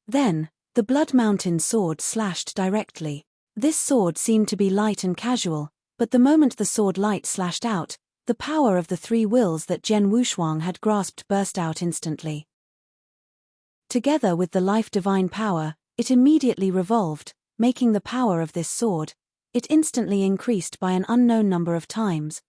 Then, the Blood Mountain sword slashed directly. This sword seemed to be light and casual, but the moment the sword light slashed out, the power of the 3 wills that Jian Wushuang had grasped burst out instantly. Together with the life divine power, it immediately revolved, making the power of this sword. It instantly increased by an unknown number of times.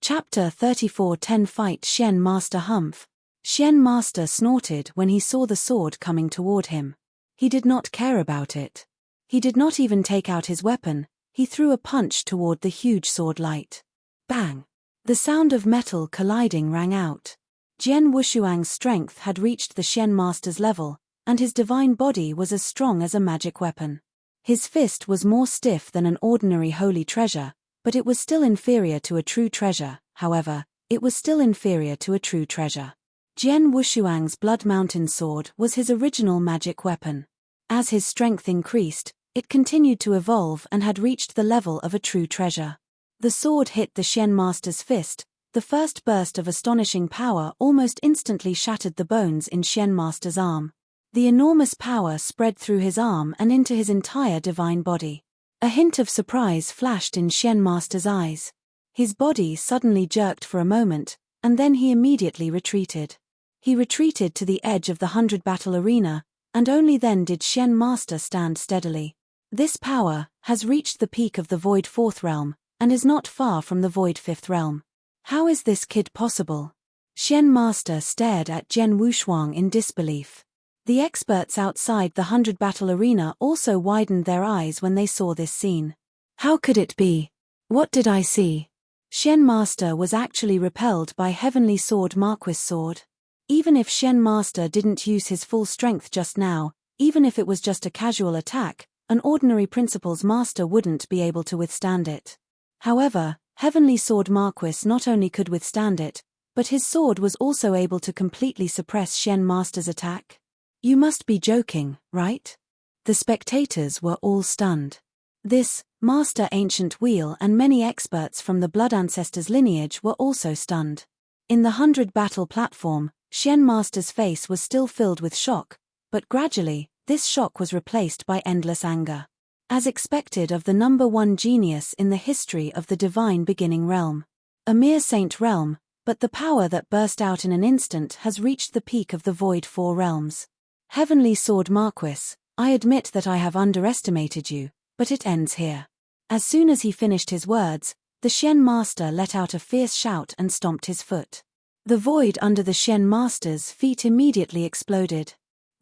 Chapter 34 10 Fight Shen Master Humph. Shen Master snorted when he saw the sword coming toward him. He did not care about it. He did not even take out his weapon, he threw a punch toward the huge sword light. Bang! The sound of metal colliding rang out. Jian Wushuang's strength had reached the Shen Master's level, and his divine body was as strong as a magic weapon. His fist was more stiff than an ordinary holy treasure, but it was still inferior to a true treasure. However, it was still inferior to a true treasure. Jian Wushuang's Blood Mountain sword was his original magic weapon. As his strength increased, it continued to evolve and had reached the level of a true treasure. The sword hit the Shen Master's fist. The first burst of astonishing power almost instantly shattered the bones in Shen Master's arm. The enormous power spread through his arm and into his entire divine body. A hint of surprise flashed in Shen Master's eyes. His body suddenly jerked for a moment, and then he immediately retreated. He retreated to the edge of the 100 battle arena, and only then did Shen Master stand steadily. This power has reached the peak of the Void 4th realm, and is not far from the Void 5th realm. How is this kid possible? Shen Master stared at Jian Wushuang in disbelief. The experts outside the 100 battle arena also widened their eyes when they saw this scene. How could it be? What did I see? Shen Master was actually repelled by Heavenly Sword Marquis' sword. Even if Shen Master didn't use his full strength just now, even if it was just a casual attack, an ordinary Principles Master wouldn't be able to withstand it. However, Heavenly Sword Marquis not only could withstand it, but his sword was also able to completely suppress Shen Master's attack. You must be joking, right? The spectators were all stunned. This Master Ancient Wheel and many experts from the Blood Ancestors lineage were also stunned. In the 100 battle platform, Shen Master's face was still filled with shock, but gradually, this shock was replaced by endless anger. As expected of the number 1 genius in the history of the divine beginning realm. A mere saint realm, but the power that burst out in an instant has reached the peak of the Void 4 realms. Heavenly Sword Marquis, I admit that I have underestimated you, but it ends here. As soon as he finished his words, the Shen Master let out a fierce shout and stomped his foot. The void under the Shen Master's feet immediately exploded.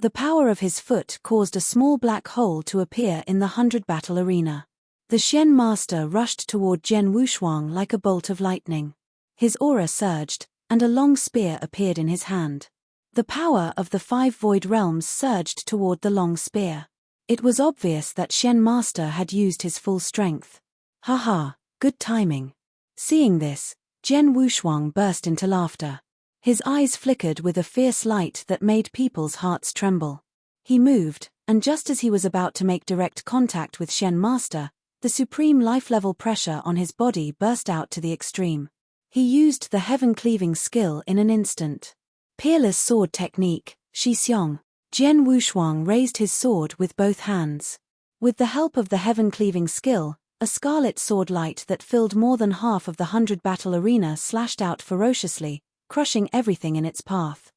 The power of his foot caused a small black hole to appear in the 100 battle arena. The Shen Master rushed toward Jian Wushuang like a bolt of lightning. His aura surged, and a long spear appeared in his hand. The power of the 5 void realms surged toward the long spear. It was obvious that Shen Master had used his full strength. Haha, good timing. Seeing this, Jian Wushuang burst into laughter. His eyes flickered with a fierce light that made people's hearts tremble. He moved, and just as he was about to make direct contact with Shen Master, the supreme life-level pressure on his body burst out to the extreme. He used the heaven-cleaving skill in an instant. Peerless sword technique, Shi Xiong. Jian Wushuang raised his sword with both hands. With the help of the heaven-cleaving skill, a scarlet sword light that filled more than half of the 100 battle arena slashed out ferociously, crushing everything in its path.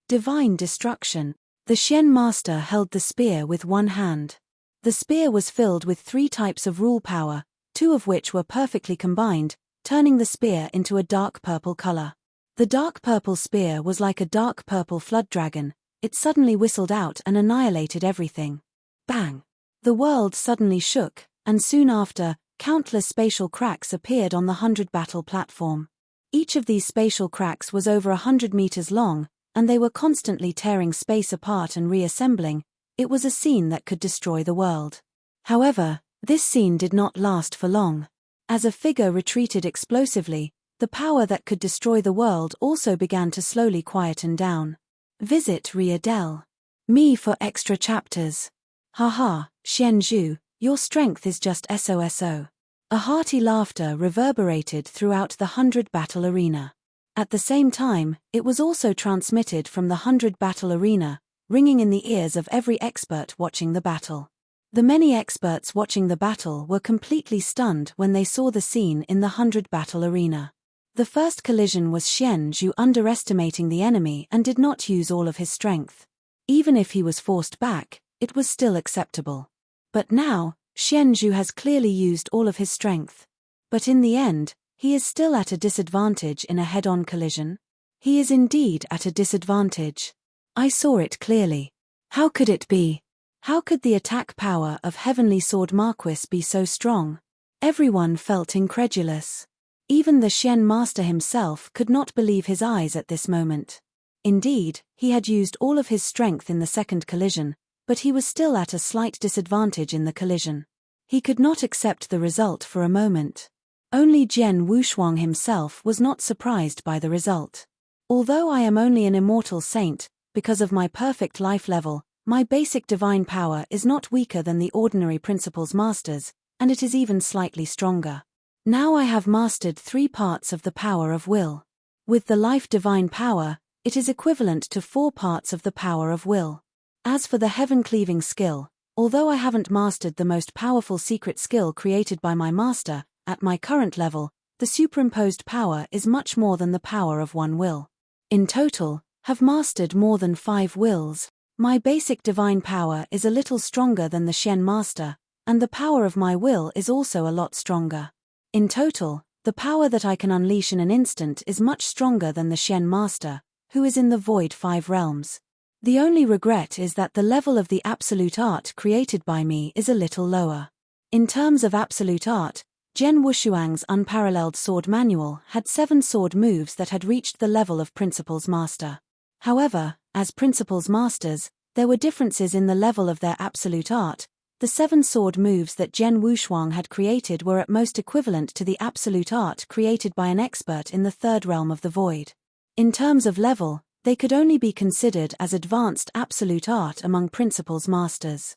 Divine destruction. The Shen Master held the spear with one hand. The spear was filled with 3 types of rule power, 2 of which were perfectly combined, turning the spear into a dark purple color. The dark purple spear was like a dark purple flood dragon. It suddenly whistled out and annihilated everything. Bang! The world suddenly shook, and soon after, countless spatial cracks appeared on the 100 battle platform. Each of these spatial cracks was over 100 meters long, and they were constantly tearing space apart and reassembling. It was a scene that could destroy the world. However, this scene did not last for long. As a figure retreated explosively, the power that could destroy the world also began to slowly quieten down. Visit Riadel. Me for extra chapters. Haha, Xian Zhu, your strength is just SOSO. A hearty laughter reverberated throughout the 100 battle arena. At the same time, it was also transmitted from the 100 battle arena, ringing in the ears of every expert watching the battle. The many experts watching the battle were completely stunned when they saw the scene in the 100 battle arena. The first collision was Xian Zhu underestimating the enemy and did not use all of his strength. Even if he was forced back, it was still acceptable. But now, Xian Zhu has clearly used all of his strength. But in the end, he is still at a disadvantage in a head-on collision. He is indeed at a disadvantage. I saw it clearly. How could it be? How could the attack power of Heavenly Sword Marquis be so strong? Everyone felt incredulous. Even the Shen Master himself could not believe his eyes at this moment. Indeed, he had used all of his strength in the second collision, but he was still at a slight disadvantage in the collision. He could not accept the result for a moment. Only Jian Wushuang himself was not surprised by the result. Although I am only an immortal saint, because of my perfect life level, my basic divine power is not weaker than the ordinary Principles Masters, and it is even slightly stronger. Now I have mastered 3 parts of the power of will. With the life divine power, it is equivalent to 4 parts of the power of will. As for the heaven-cleaving skill, although I haven't mastered the most powerful secret skill created by my master, at my current level, the superimposed power is much more than the power of 1 will. In total, have mastered more than 5 wills. My basic divine power is a little stronger than the Shen Master, and the power of my will is also a lot stronger. In total, the power that I can unleash in an instant is much stronger than the Shen Master, who is in the Void 5 realms. The only regret is that the level of the absolute art created by me is a little lower. In terms of absolute art, Jian Wushuang's unparalleled sword manual had 7 sword moves that had reached the level of Principles Master. However, as Principles Masters, there were differences in the level of their absolute art. The 7 sword moves that Jian Wushuang had created were at most equivalent to the absolute art created by an expert in the 3rd realm of the void. In terms of level, they could only be considered as advanced absolute art among Principles Masters.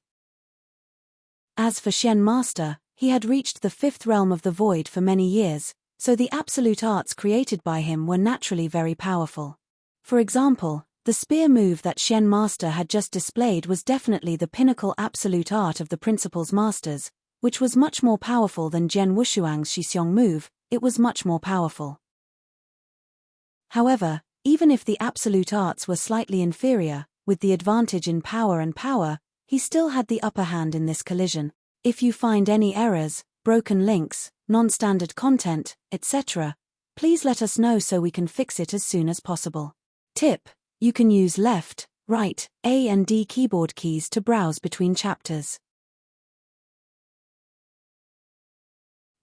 As for Shen Master, he had reached the 5th realm of the void for many years, so the absolute arts created by him were naturally very powerful. For example, the spear move that Shen Master had just displayed was definitely the pinnacle absolute art of the Principles Masters, which was much more powerful than Jian Wushuang's Shi Xiong move. It was much more powerful. However, even if the absolute arts were slightly inferior, with the advantage in power and power, he still had the upper hand in this collision. If you find any errors, broken links, non-standard content, etc., please let us know so we can fix it as soon as possible. Tip: you can use left, right, A and D keyboard keys to browse between chapters.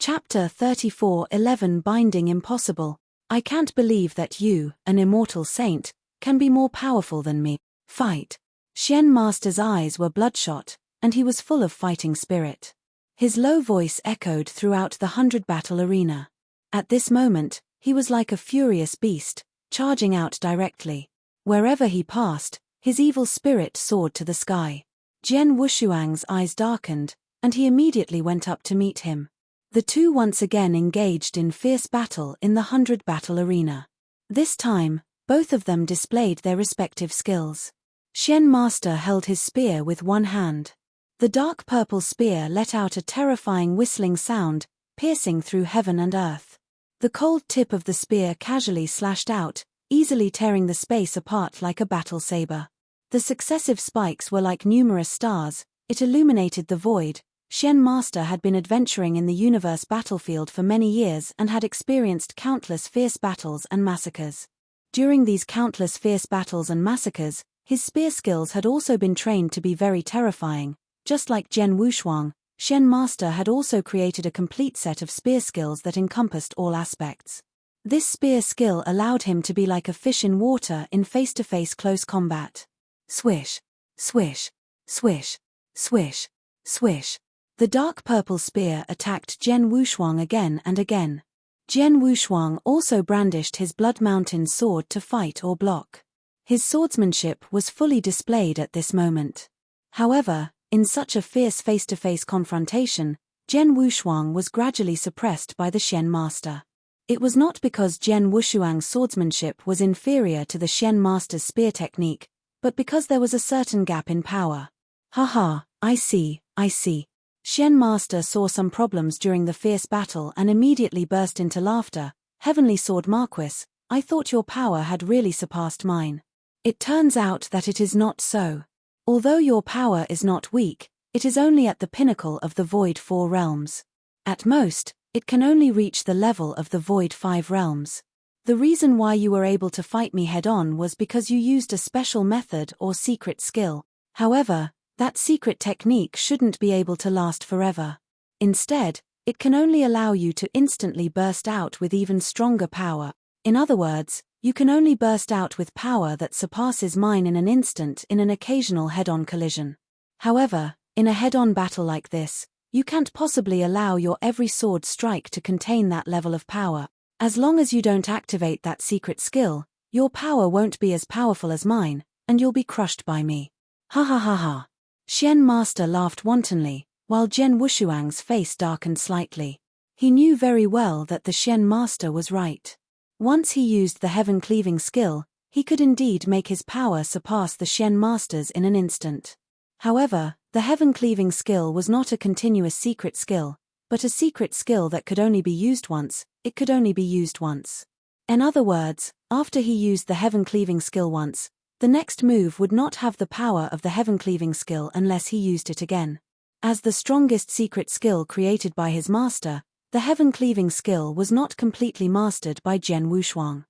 Chapter 34:11 Binding Impossible. I can't believe that you, an immortal saint, can be more powerful than me. Fight. Shen Master's eyes were bloodshot, and he was full of fighting spirit. His low voice echoed throughout the 100-battle arena. At this moment, he was like a furious beast, charging out directly. Wherever he passed, his evil spirit soared to the sky. Jian Wushuang's eyes darkened, and he immediately went up to meet him. The two once again engaged in fierce battle in the 100-battle arena. This time, both of them displayed their respective skills. Shen Master held his spear with one hand. The dark purple spear let out a terrifying whistling sound, piercing through heaven and earth. The cold tip of the spear casually slashed out, easily tearing the space apart like a battle saber. The successive spikes were like numerous stars, it illuminated the void. Shen Master had been adventuring in the universe battlefield for many years and had experienced countless fierce battles and massacres. During these countless fierce battles and massacres, his spear skills had also been trained to be very terrifying. Just like Jian Wushuang, Shen Master had also created a complete set of spear skills that encompassed all aspects. This spear skill allowed him to be like a fish in water in face-to-face close combat. Swish, swish, swish, swish, swish. The dark purple spear attacked Jian Wushuang again and again. Jian Wushuang also brandished his Blood Mountain sword to fight or block. His swordsmanship was fully displayed at this moment. However, in such a fierce face-to-face confrontation, Jian Wushuang was gradually suppressed by the Shen Master. It was not because Jian Wushuang's swordsmanship was inferior to the Shen Master's spear technique, but because there was a certain gap in power. Haha, I see. Shen Master saw some problems during the fierce battle and immediately burst into laughter. Heavenly Sword Marquis, I thought your power had really surpassed mine. It turns out that it is not so. Although your power is not weak, it is only at the pinnacle of the Void 4 realms. At most, it can only reach the level of the Void 5 realms. The reason why you were able to fight me head-on was because you used a special method or secret skill. However, that secret technique shouldn't be able to last forever. Instead, it can only allow you to instantly burst out with even stronger power. In other words, you can only burst out with power that surpasses mine in an instant in an occasional head-on collision. However, in a head-on battle like this, you can't possibly allow your every sword strike to contain that level of power. As long as you don't activate that secret skill, your power won't be as powerful as mine, and you'll be crushed by me. Ha ha ha ha. Shen Master laughed wantonly, while Jian Wushuang's face darkened slightly. He knew very well that the Shen Master was right. Once he used the heaven-cleaving skill, he could indeed make his power surpass the Shen Master's in an instant. However, the heaven-cleaving skill was not a continuous secret skill, but a secret skill that could only be used once. It could only be used once. In other words, after he used the heaven-cleaving skill once, the next move would not have the power of the heaven-cleaving skill unless he used it again. As the strongest secret skill created by his master, the heaven-cleaving skill was not completely mastered by Jian Wushuang.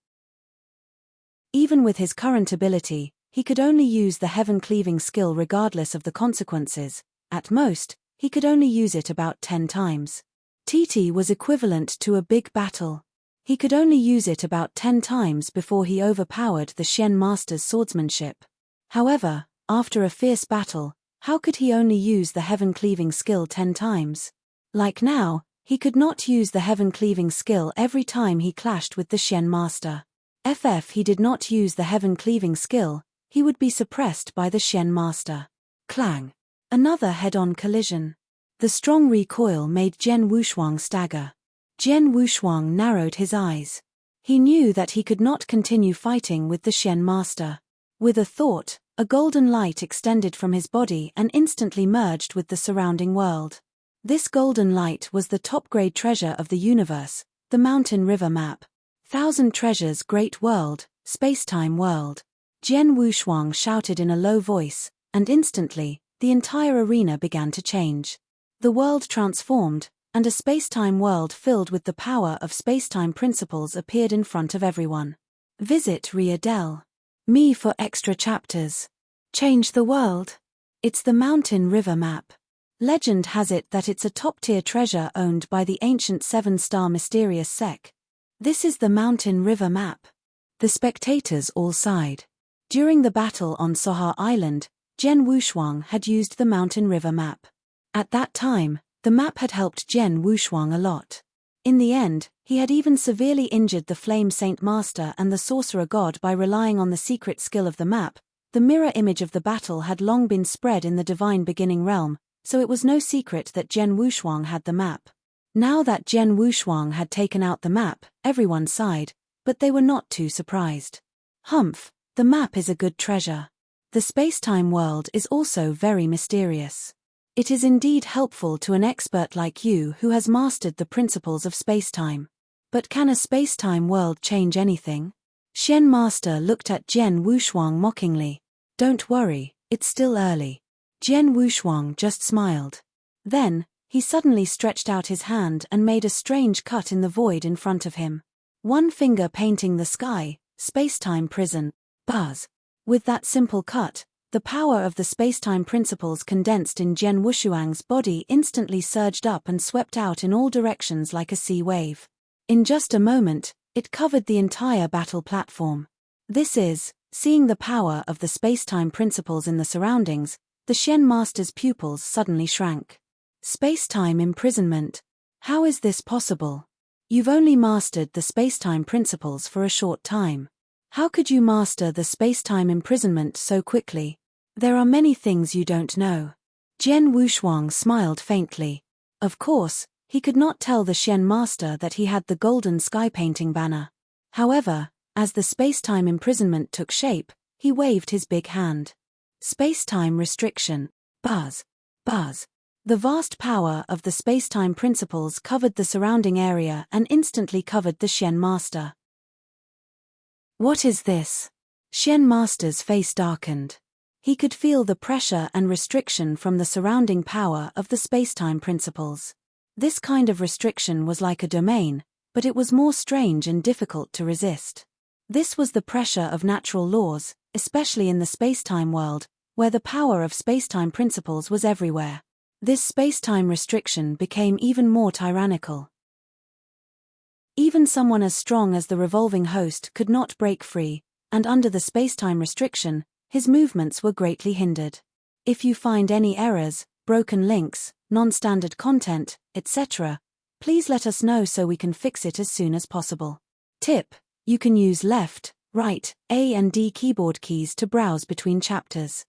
Even with his current ability, he could only use the heaven-cleaving skill regardless of the consequences. At most, he could only use it about 10 times. TT was equivalent to a big battle. He could only use it about 10 times before he overpowered the Shen Master's swordsmanship. However, after a fierce battle, how could he only use the heaven-cleaving skill 10 times? Like now, he could not use the heaven-cleaving skill every time he clashed with the Shen Master. If he did not use the heaven-cleaving skill, he would be suppressed by the Shen Master. Clang! Another head-on collision. The strong recoil made Jian Wushuang stagger. Jian Wushuang narrowed his eyes. He knew that he could not continue fighting with the Shen Master. With a thought, a golden light extended from his body and instantly merged with the surrounding world. This golden light was the top-grade treasure of the universe, the Mountain River Map. 1,000 treasures, great world, space-time world. Jian Wushuang shouted in a low voice, and instantly, the entire arena began to change. The world transformed, and a space-time world filled with the power of space-time principles appeared in front of everyone. Visit Ria.me for extra chapters. Change the world. It's the Mountain River Map. Legend has it that it's a top-tier treasure owned by the ancient seven-star mysterious sect. This is the Mountain River map. The spectators all sighed. During the battle on Sohar Island, Jian Wushuang had used the Mountain River map. At that time, the map had helped Jian Wushuang a lot. In the end, he had even severely injured the Flame Saint Master and the Sorcerer God by relying on the secret skill of the map. The mirror image of the battle had long been spread in the divine beginning realm, so it was no secret that Jian Wushuang had the map. Now that Jian Wushuang had taken out the map, everyone sighed, but they were not too surprised. Humph, the map is a good treasure. The space-time world is also very mysterious. It is indeed helpful to an expert like you who has mastered the principles of space-time. But can a space-time world change anything? Shen Master looked at Jian Wushuang mockingly. Don't worry, it's still early. Jian Wushuang just smiled. Then, he suddenly stretched out his hand and made a strange cut in the void in front of him. One finger painting the sky, space-time prison, buzz. With that simple cut, the power of the space-time principles condensed in Jian Wushuang's body instantly surged up and swept out in all directions like a sea wave. In just a moment, it covered the entire battle platform. This is, seeing the power of the space-time principles in the surroundings, the Shen Master's pupils suddenly shrank. Space-time imprisonment. How is this possible? You've only mastered the space-time principles for a short time. How could you master the space-time imprisonment so quickly? There are many things you don't know. Jian Wushuang smiled faintly. Of course, he could not tell the Shen Master that he had the golden sky painting banner. However, as the space-time imprisonment took shape, he waved his big hand. Space-time restriction. Buzz. Buzz. The vast power of the space-time principles covered the surrounding area and instantly covered the Shen Master. What is this? Shen Master's face darkened. He could feel the pressure and restriction from the surrounding power of the space-time principles. This kind of restriction was like a domain, but it was more strange and difficult to resist. This was the pressure of natural laws, especially in the space-time world, where the power of space-time principles was everywhere. This space-time restriction became even more tyrannical. Even someone as strong as the revolving host could not break free, and under the space-time restriction, his movements were greatly hindered. If you find any errors, broken links, non-standard content, etc., please let us know so we can fix it as soon as possible. Tip: you can use left, right, A and D keyboard keys to browse between chapters.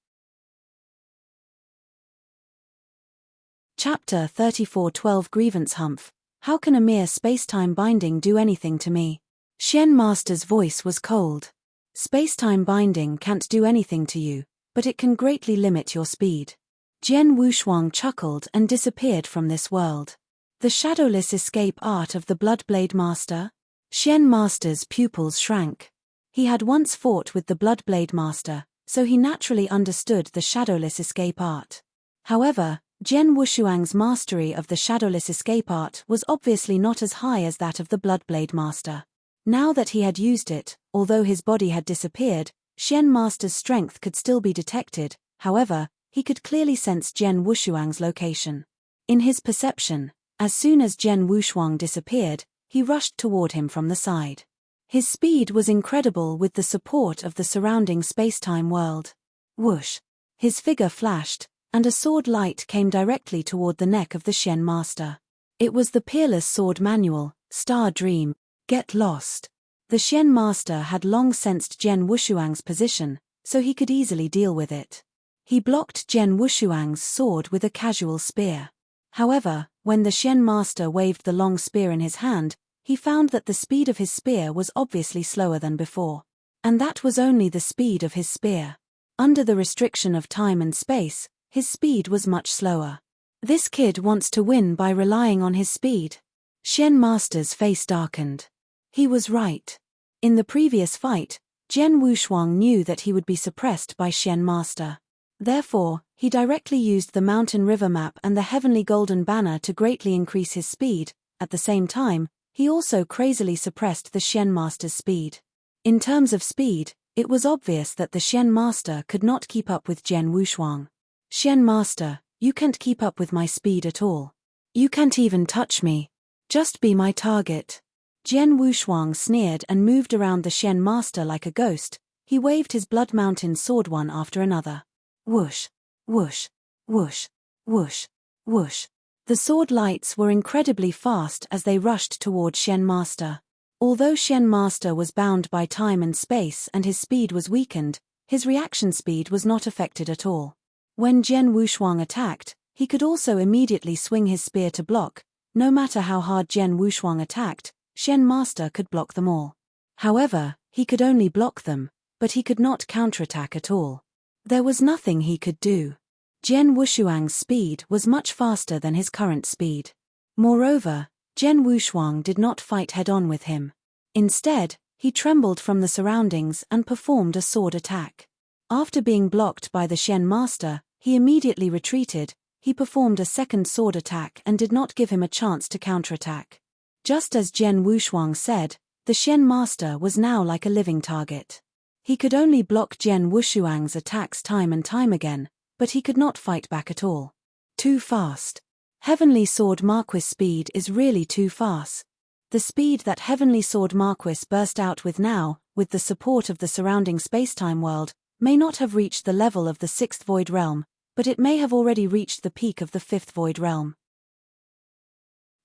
Chapter 34:12 Grievance Humph. How can a mere space-time binding do anything to me? Shen Master's voice was cold. Space-time binding can't do anything to you, but it can greatly limit your speed. Jian Wushuang chuckled and disappeared from this world. The shadowless escape art of the Bloodblade Master? Shen Master's pupils shrank. He had once fought with the Bloodblade Master, so he naturally understood the shadowless escape art. However, Jian Wushuang's mastery of the shadowless escape art was obviously not as high as that of the Bloodblade Master. Now that he had used it, although his body had disappeared, Shen Master's strength could still be detected. However, he could clearly sense Jian Wushuang's location. In his perception, as soon as Jian Wushuang disappeared, he rushed toward him from the side. His speed was incredible with the support of the surrounding space-time world. Whoosh! His figure flashed, and a sword light came directly toward the neck of the Shen Master. It was the Peerless Sword Manual, Star Dream. Get lost. The Shen Master had long sensed Jian Wushuang's position, so he could easily deal with it. He blocked Jian Wushuang's sword with a casual spear. However, when the Shen Master waved the long spear in his hand, he found that the speed of his spear was obviously slower than before. And that was only the speed of his spear. Under the restriction of time and space, his speed was much slower. This kid wants to win by relying on his speed. Shen Master's face darkened. He was right. In the previous fight, Jian Wushuang knew that he would be suppressed by Shen Master. Therefore, he directly used the Mountain River map and the Heavenly Golden Banner to greatly increase his speed. At the same time, he also crazily suppressed the Shen Master's speed. In terms of speed, it was obvious that the Shen Master could not keep up with Jian Wushuang. Shen Master, You can't keep up with my speed at all. You can't even touch me. Just be my target. Jian Wushuang sneered and moved around the Shen master like a ghost. He waved his blood mountain sword one after another. Whoosh, whoosh, whoosh, whoosh, whoosh. The sword lights were incredibly fast as they rushed toward Shen master. Although Shen master was bound by time and space and his speed was weakened, his reaction speed was not affected at all. When Jian Wushuang attacked, he could also immediately swing his spear to block. No matter how hard Jian Wushuang attacked, Shen master could block them all. However, he could only block them, but he could not counterattack at all. There was nothing he could do. Jian Wushuang's speed was much faster than his current speed. Moreover, Jian Wushuang did not fight head-on with him. Instead, he trembled from the surroundings and performed a sword attack. After being blocked by the Shen master, he immediately retreated. He performed a second sword attack and did not give him a chance to counterattack. Just as Jian Wushuang said, the Shen master was now like a living target. He could only block Jian Wushuang's attacks time and time again, but he could not fight back at all. Too fast. Heavenly Sword Marquis' speed is really too fast. The speed that Heavenly Sword Marquis burst out with now, with the support of the surrounding spacetime world, may not have reached the level of the 6th Void Realm, but it may have already reached the peak of the 5th Void Realm.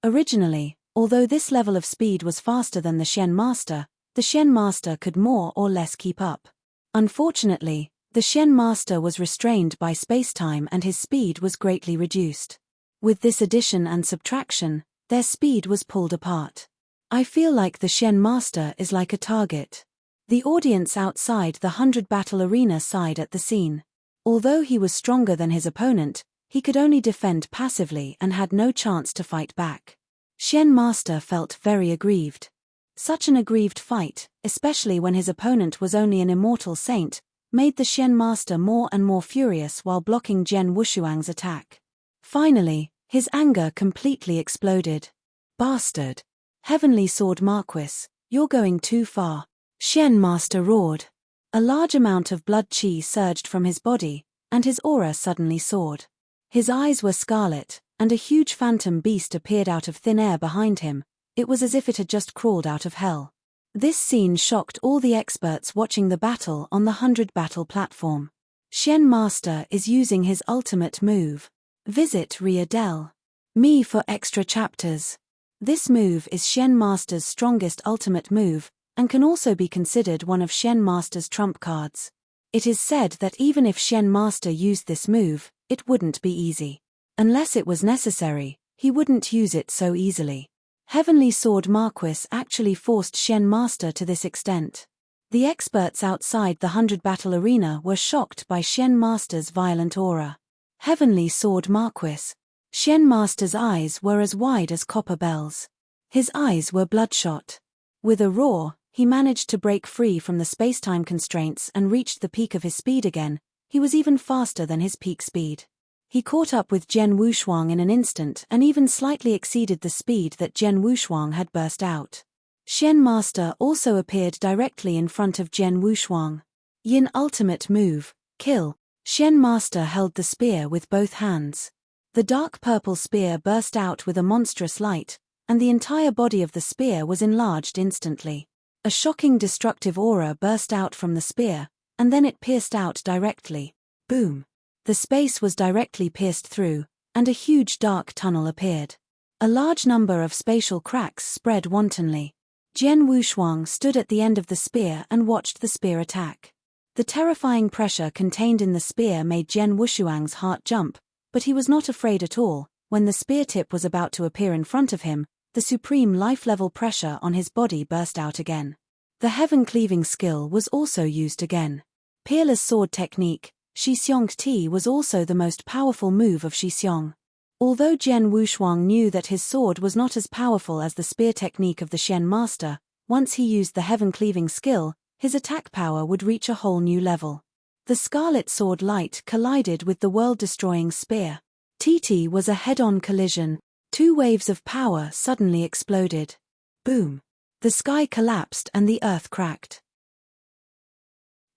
Originally, although this level of speed was faster than the Shen Master could more or less keep up. Unfortunately, the Shen Master was restrained by spacetime and his speed was greatly reduced. With this addition and subtraction, their speed was pulled apart. I feel like the Shen Master is like a target. The audience outside the 100 battle arena sighed at the scene. Although he was stronger than his opponent, he could only defend passively and had no chance to fight back. Shen Master felt very aggrieved. Such an aggrieved fight, especially when his opponent was only an immortal saint, made the Shen Master more and more furious while blocking Jian Wushuang's attack. Finally, his anger completely exploded. Bastard! Heavenly Sword Marquis, you're going too far. Shen Master roared. A large amount of blood qi surged from his body, and his aura suddenly soared. His eyes were scarlet, and a huge phantom beast appeared out of thin air behind him. It was as if it had just crawled out of hell. This scene shocked all the experts watching the battle on the 100 battle platform. Shen Master is using his ultimate move. Visit Ria Del Me for extra chapters. This move is Shen Master's strongest ultimate move, and can also be considered one of Shen Master's trump cards. It is said that even if Shen Master used this move, it wouldn't be easy. Unless it was necessary, he wouldn't use it so easily. Heavenly Sword Marquis actually forced Shen Master to this extent. The experts outside the 100 battle arena were shocked by Shen Master's violent aura. Heavenly Sword Marquis. Shen Master's eyes were as wide as copper bells. His eyes were bloodshot. With a roar, he managed to break free from the spacetime constraints and reached the peak of his speed again. He was even faster than his peak speed. He caught up with Jian Wushuang in an instant and even slightly exceeded the speed that Jian Wushuang had burst out. Shen Master also appeared directly in front of Jian Wushuang. Yin ultimate move, kill. Shen Master held the spear with both hands. The dark purple spear burst out with a monstrous light, and the entire body of the spear was enlarged instantly. A shocking destructive aura burst out from the spear, and then it pierced out directly. Boom! The space was directly pierced through, and a huge dark tunnel appeared. A large number of spatial cracks spread wantonly. Jian Wushuang stood at the end of the spear and watched the spear attack. The terrifying pressure contained in the spear made Jian Wushuang's heart jump, but he was not afraid at all. When the spear tip was about to appear in front of him, the supreme life-level pressure on his body burst out again. The heaven-cleaving skill was also used again. Peerless sword technique, Shixiong Ti was also the most powerful move of Shixiong. Although Jian Wushuang knew that his sword was not as powerful as the spear technique of the Shen Master, once he used the heaven-cleaving skill, his attack power would reach a whole new level. The scarlet sword light collided with the world-destroying spear. TT was a head-on collision. Two waves of power suddenly exploded. Boom! The sky collapsed and the earth cracked.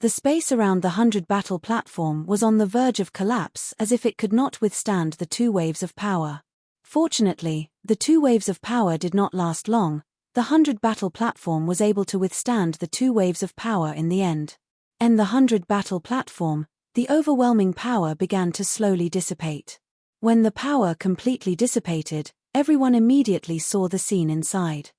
The space around the 100 battle platform was on the verge of collapse, as if it could not withstand the two waves of power. Fortunately, the two waves of power did not last long. The 100 battle platform was able to withstand the two waves of power in the end. In the 100 battle platform, the overwhelming power began to slowly dissipate. When the power completely dissipated, everyone immediately saw the scene inside.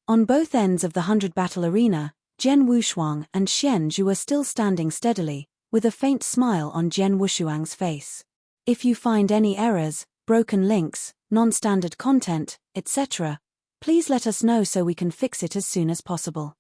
On both ends of the 100 battle arena, Jian Wushuang and Xian Zhu were still standing steadily, with a faint smile on Jian Wushuang's face. If you find any errors, broken links, non-standard content, etc., please let us know so we can fix it as soon as possible.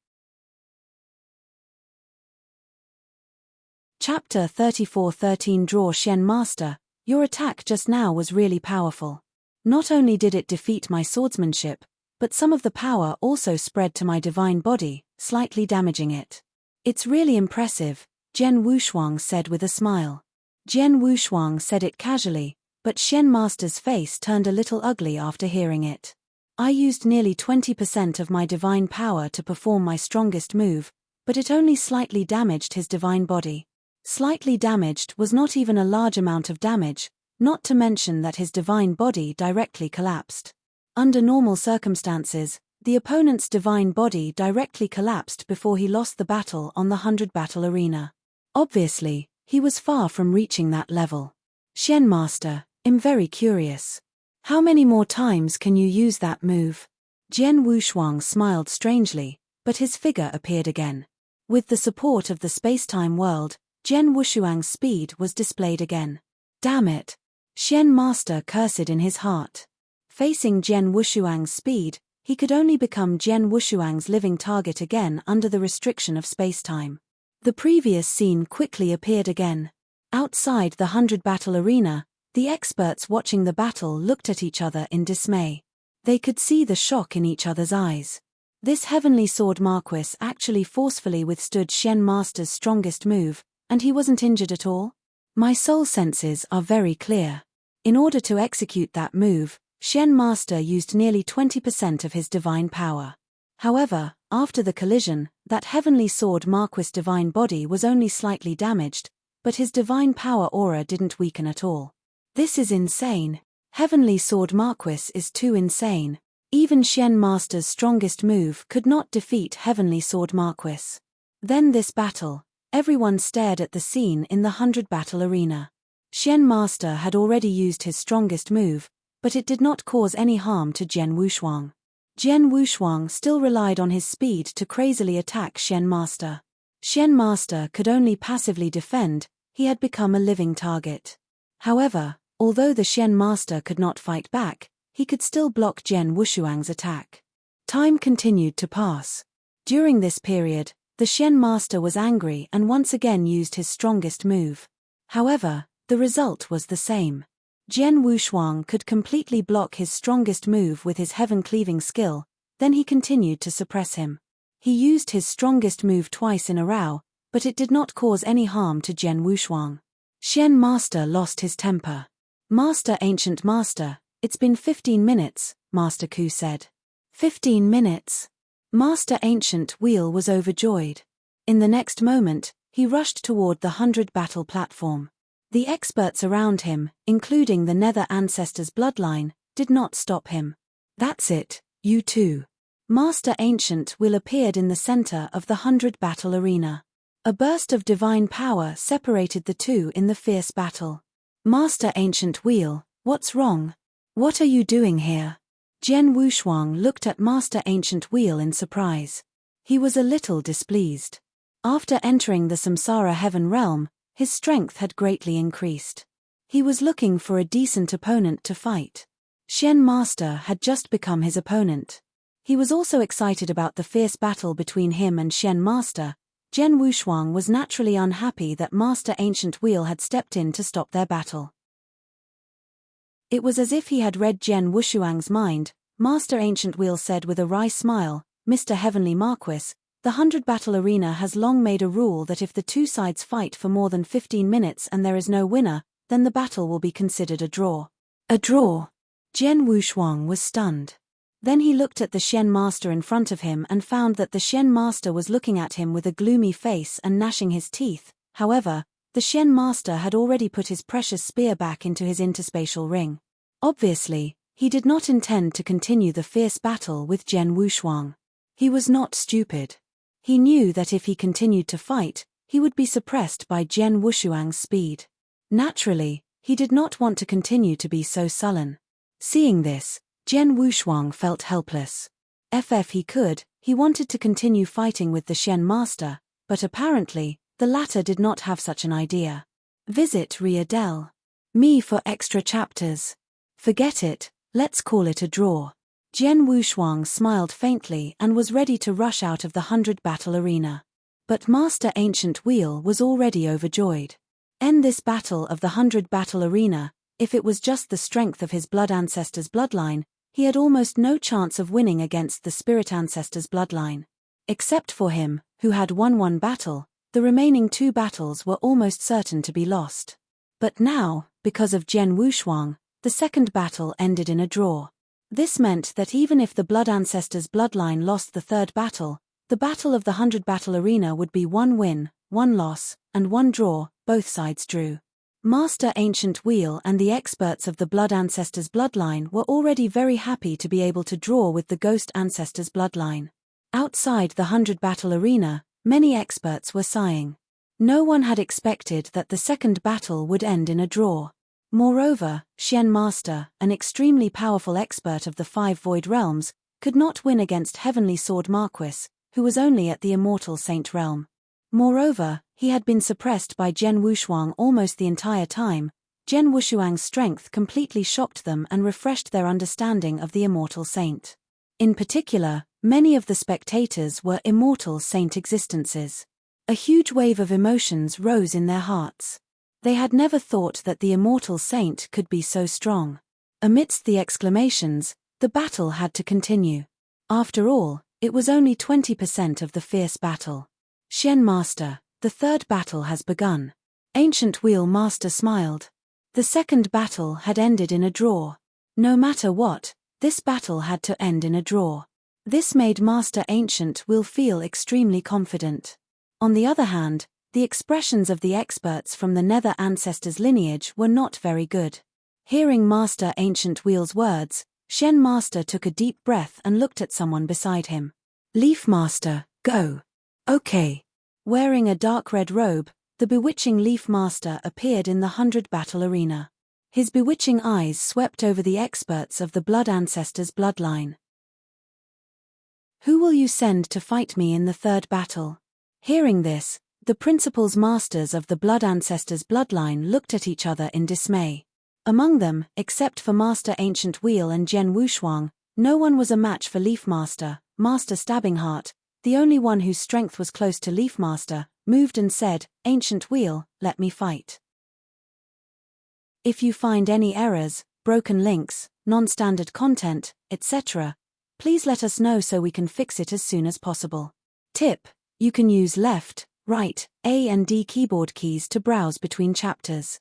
Chapter 34:13 Draw Xian Master, your attack just now was really powerful. Not only did it defeat my swordsmanship, but some of the power also spread to my divine body, slightly damaging it. It's really impressive, Jian Wushuang said with a smile. Jian Wushuang said it casually, but Xian Master's face turned a little ugly after hearing it. I used nearly 20% of my divine power to perform my strongest move, but it only slightly damaged his divine body. Slightly damaged was not even a large amount of damage, not to mention that his divine body directly collapsed. Under normal circumstances, the opponent's divine body directly collapsed before he lost the battle on the 100 battle arena. Obviously, he was far from reaching that level. Xian Master, I'm very curious. How many more times can you use that move? Jian Wushuang smiled strangely, but his figure appeared again. With the support of the space-time world, Jian Wushuang's speed was displayed again. Damn it! Xian Master cursed in his heart. Facing Jian Wushuang's speed, he could only become Jian Wushuang's living target again under the restriction of space-time. The previous scene quickly appeared again. Outside the 100 battle arena, the experts watching the battle looked at each other in dismay. They could see the shock in each other's eyes. This heavenly sword Marquis actually forcefully withstood Xian Master's strongest move, and he wasn't injured at all? My soul senses are very clear. In order to execute that move, Xian Master used nearly 20% of his divine power. However, after the collision, that heavenly sword Marquis' divine body was only slightly damaged, but his divine power aura didn't weaken at all. This is insane. Heavenly sword Marquis is too insane. Even Xian Master's strongest move could not defeat heavenly sword Marquis. Then this battle. Everyone stared at the scene in the 100 battle arena. Xian Master had already used his strongest move, but it did not cause any harm to Jian Wushuang. Jian Wushuang still relied on his speed to crazily attack Xian Master. Xian Master could only passively defend, he had become a living target. However, although the Xian Master could not fight back, he could still block Jian Wushuang's attack. Time continued to pass. During this period, the Xian Master was angry and once again used his strongest move. However, the result was the same. Jian Wushuang could completely block his strongest move with his heaven-cleaving skill, then he continued to suppress him. He used his strongest move twice in a row, but it did not cause any harm to Jian Wushuang. Xian Master lost his temper. Master Ancient Master, it's been 15 minutes, Master Ku said. 15 minutes? Master Ancient Wheel was overjoyed. In the next moment, he rushed toward the 100 battle platform. The experts around him, including the Nether Ancestor's bloodline, did not stop him. That's it, you two. Master Ancient Will appeared in the center of the 100 battle arena. A burst of divine power separated the two in the fierce battle. Master Ancient Wheel, what's wrong? What are you doing here? Jian Wushuang looked at Master Ancient Wheel in surprise. He was a little displeased. After entering the Samsara Heaven Realm, his strength had greatly increased. He was looking for a decent opponent to fight. Xian Master had just become his opponent. He was also excited about the fierce battle between him and Xian Master. Jian Wushuang was naturally unhappy that Master Ancient Wheel had stepped in to stop their battle. It was as if he had read Jian Wushuang's mind. Master Ancient Wheel said with a wry smile, Mr. Heavenly Marquis, the 100 battle arena has long made a rule that if the two sides fight for more than 15 minutes and there is no winner, then the battle will be considered a draw. A draw? Jian Wushuang was stunned. Then he looked at the Shen master in front of him and found that the Shen master was looking at him with a gloomy face and gnashing his teeth. However, the Shen master had already put his precious spear back into his interspatial ring. Obviously, he did not intend to continue the fierce battle with Jian Wushuang. He was not stupid. He knew that if he continued to fight, he would be suppressed by Jian Wushuang's speed. Naturally, he did not want to continue to be so sullen. Seeing this, Jian Wushuang felt helpless. If he could, he wanted to continue fighting with the Shen master, but apparently, the latter did not have such an idea. Visit Ria.me for extra chapters. Forget it, let's call it a draw. Jian Wushuang smiled faintly and was ready to rush out of the 100 battle arena. But Master Ancient Wheel was already overjoyed. End this battle of the 100 battle arena. If it was just the strength of his blood ancestor's bloodline, he had almost no chance of winning against the spirit ancestor's bloodline. Except for him, who had won one battle, the remaining 2 battles were almost certain to be lost. But now, because of Jian Wushuang, the second battle ended in a draw. This meant that even if the blood ancestor's bloodline lost the third battle, the battle of the 100 battle arena would be 1 win, 1 loss, and 1 draw. Both sides drew. Master Ancient Wheel and the experts of the blood ancestor's bloodline were already very happy to be able to draw with the ghost ancestor's bloodline. Outside the 100 battle arena, many experts were sighing. No one had expected that the second battle would end in a draw. Moreover, Shen Master, an extremely powerful expert of the 5 void realms, could not win against Heavenly Sword Marquis, who was only at the Immortal Saint realm. Moreover, he had been suppressed by Jian Wushuang almost the entire time. Jian Wushuang's strength completely shocked them and refreshed their understanding of the Immortal Saint. In particular, many of the spectators were Immortal Saint existences. A huge wave of emotions rose in their hearts. They had never thought that the Immortal Saint could be so strong. Amidst the exclamations, the battle had to continue. After all, it was only 20% of the fierce battle. Shen Master, the third battle has begun. Ancient Wheel Master smiled. The second battle had ended in a draw. No matter what, this battle had to end in a draw. This made Master Ancient Wheel feel extremely confident. On the other hand, the expressions of the experts from the Nether Ancestors lineage were not very good. Hearing Master Ancient Wheel's words, Shen Master took a deep breath and looked at someone beside him. Leaf Master, go. Okay. Wearing a dark red robe, the bewitching Leaf Master appeared in the 100 battle arena. His bewitching eyes swept over the experts of the blood ancestors' bloodline. Who will you send to fight me in the third battle? Hearing this, the principals masters of the blood ancestors' bloodline looked at each other in dismay. Among them, except for Master Ancient Wheel and Jian Wushuang, no one was a match for Leaf Master. Master Stabbing Heart, the only one whose strength was close to Leaf Master, moved and said, Ancient Wheel, let me fight. If you find any errors, broken links, non-standard content, etc., please let us know so we can fix it as soon as possible. Tip: you can use left, right, A and D keyboard keys to browse between chapters.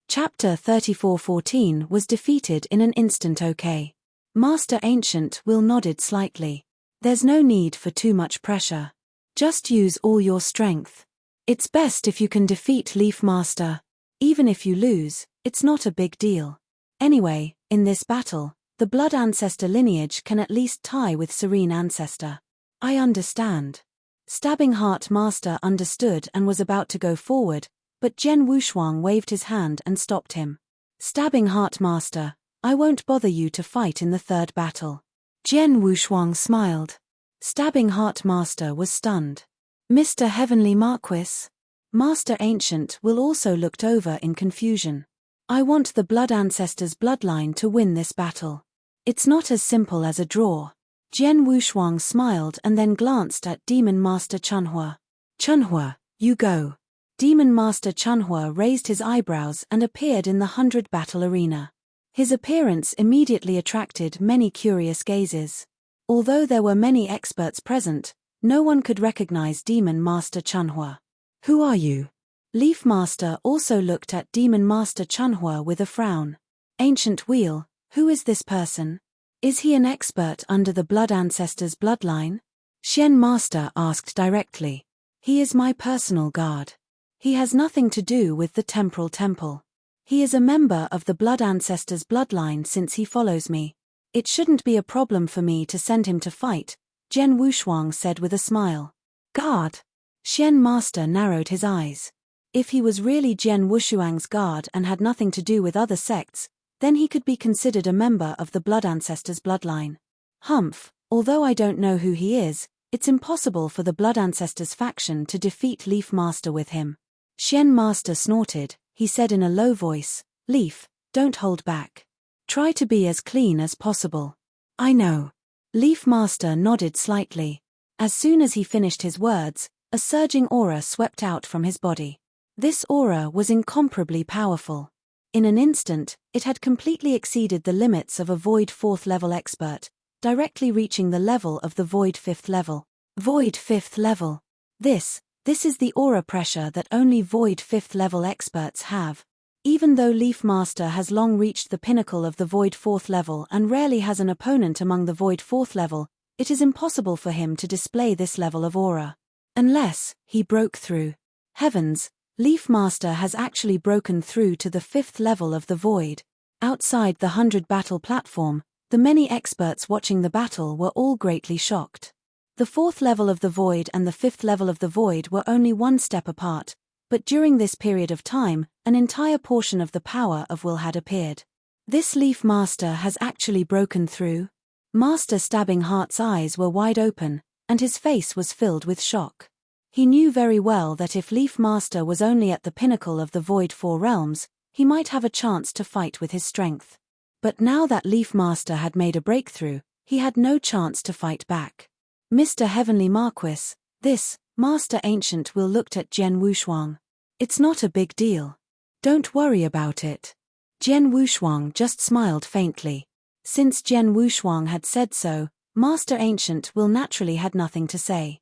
Chapter 3414 was defeated in an instant. Okay. Master Ancient Will nodded slightly. There's no need for too much pressure. Just use all your strength. It's best if you can defeat Leaf Master. Even if you lose, it's not a big deal. Anyway, in this battle, the Blood Ancestor lineage can at least tie with Serene Ancestor. I understand. Stabbing Heart Master understood and was about to go forward, but Jian Wushuang waved his hand and stopped him. Stabbing Heart Master, I won't bother you to fight in the third battle. Jian Wushuang smiled. Stabbing Heart Master was stunned. Mr. Heavenly Marquis? Master Ancient Will also looked over in confusion. I want the Blood Ancestors' bloodline to win this battle. It's not as simple as a draw. Jian Wushuang smiled and then glanced at Demon Master Chunhua. Chunhua, you go. Demon Master Chunhua raised his eyebrows and appeared in the 100 battle arena. His appearance immediately attracted many curious gazes. Although there were many experts present, no one could recognize Demon Master Chunhua. Who are you? Leaf Master also looked at Demon Master Chunhua with a frown. Ancient Wheel, who is this person? Is he an expert under the Blood Ancestors bloodline? Xian Master asked directly. He is my personal guard. He has nothing to do with the Temporal Temple. He is a member of the Blood Ancestors bloodline since he follows me. It shouldn't be a problem for me to send him to fight, Jian Wushuang said with a smile. Guard? Xian Master narrowed his eyes. If he was really Jian Wushuang's guard and had nothing to do with other sects, then he could be considered a member of the Blood Ancestors bloodline. Humph, although I don't know who he is, it's impossible for the Blood Ancestors faction to defeat Leaf Master with him. Xian Master snorted. He said in a low voice, Leaf, don't hold back. Try to be as clean as possible. I know. Leaf Master nodded slightly. As soon as he finished his words, a surging aura swept out from his body. This aura was incomparably powerful. In an instant, it had completely exceeded the limits of a Void 4th level expert, directly reaching the level of the Void 5th level. Void 5th level. This is the aura pressure that only Void 5th level experts have. Even though Leaf Master has long reached the pinnacle of the Void 4th level and rarely has an opponent among the Void 4th level, it is impossible for him to display this level of aura. Unless he broke through. Heavens, Leaf Master has actually broken through to the 5th level of the Void. Outside the 100 battle platform, the many experts watching the battle were all greatly shocked. The 4th level of the Void and the 5th level of the Void were only one step apart, but during this period of time, an entire portion of the power of will had appeared. This Leaf Master has actually broken through. Master Stabbing Heart's eyes were wide open, and his face was filled with shock. He knew very well that if Leaf Master was only at the pinnacle of the Void 4 realms, he might have a chance to fight with his strength. But now that Leaf Master had made a breakthrough, he had no chance to fight back. Mr. Heavenly Marquis, this, Master Ancient Will looked at Jian Wushuang. It's not a big deal. Don't worry about it. Jian Wushuang just smiled faintly. Since Jian Wushuang had said so, Master Ancient Will naturally had nothing to say.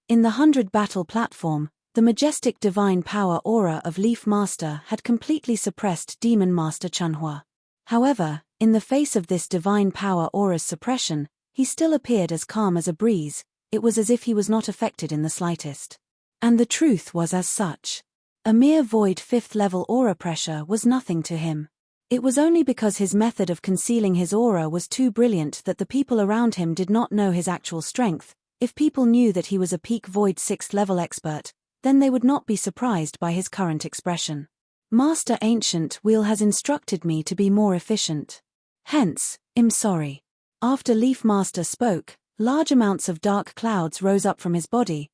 In the 100 battle platform, the majestic divine power aura of Leaf Master had completely suppressed Demon Master Chunhua. However, in the face of this divine power aura's suppression, he still appeared as calm as a breeze. It was as if he was not affected in the slightest. And the truth was as such. A mere Void 5th level aura pressure was nothing to him. It was only because his method of concealing his aura was too brilliant that the people around him did not know his actual strength. If people knew that he was a peak Void 6th level expert, then they would not be surprised by his current expression. Master Ancient Wheel has instructed me to be more efficient. Hence, I'm sorry. After Leaf Master spoke, large amounts of dark clouds rose up from his body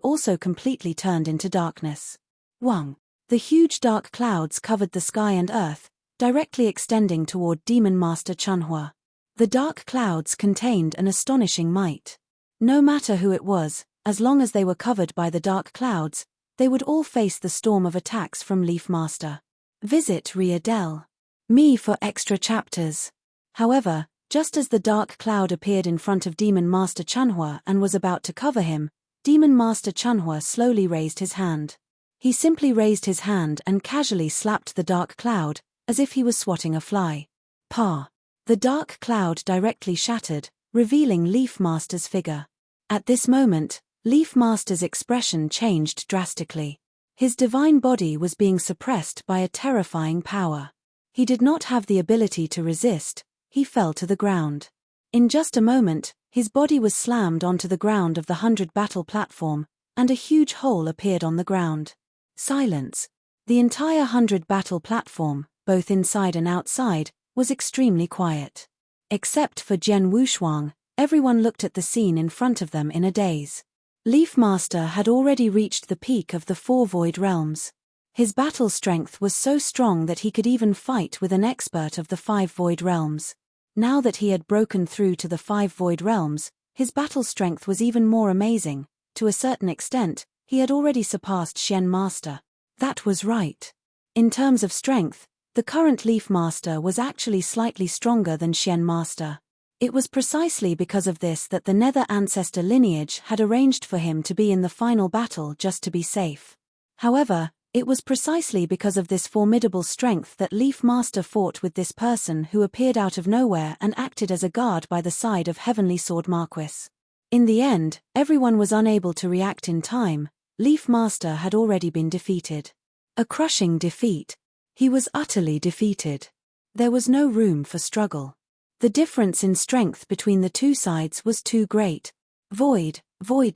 also completely turned into darkness. Wang. The huge dark clouds covered the sky and earth, directly extending toward Demon Master Chunhua. The dark clouds contained an astonishing might. No matter who it was, as long as they were covered by the dark clouds, they would all face the storm of attacks from Leaf Master. Visit Ria Del. Me for extra chapters. However, just as the dark cloud appeared in front of Demon Master Chunhua and was about to cover him, Demon Master Chunhua slowly raised his hand. He simply raised his hand and casually slapped the dark cloud, as if he was swatting a fly. Pa! The dark cloud directly shattered, revealing Leaf Master's figure. At this moment, Leaf Master's expression changed drastically. His divine body was being suppressed by a terrifying power. He did not have the ability to resist. He fell to the ground. In just a moment, his body was slammed onto the ground of the 100 battle platform, and a huge hole appeared on the ground. Silence. The entire 100 battle platform, both inside and outside, was extremely quiet. Except for Jian Wushuang, everyone looked at the scene in front of them in a daze. Leaf Master had already reached the peak of the 4 Void realms. His battle strength was so strong that he could even fight with an expert of the 5 Void realms. Now that he had broken through to the 5 Void realms, his battle strength was even more amazing. To a certain extent, he had already surpassed Xian Master. That was right. In terms of strength, the current Leaf Master was actually slightly stronger than Xian Master. It was precisely because of this that the Nether Ancestor lineage had arranged for him to be in the final battle just to be safe. However, It was precisely because of this formidable strength that Leaf Master fought with this person who appeared out of nowhere and acted as a guard by the side of Heavenly Sword Marquis. In the end, everyone was unable to react in time. Leaf Master had already been defeated. A crushing defeat. He was utterly defeated. There was no room for struggle. The difference in strength between the two sides was too great. Void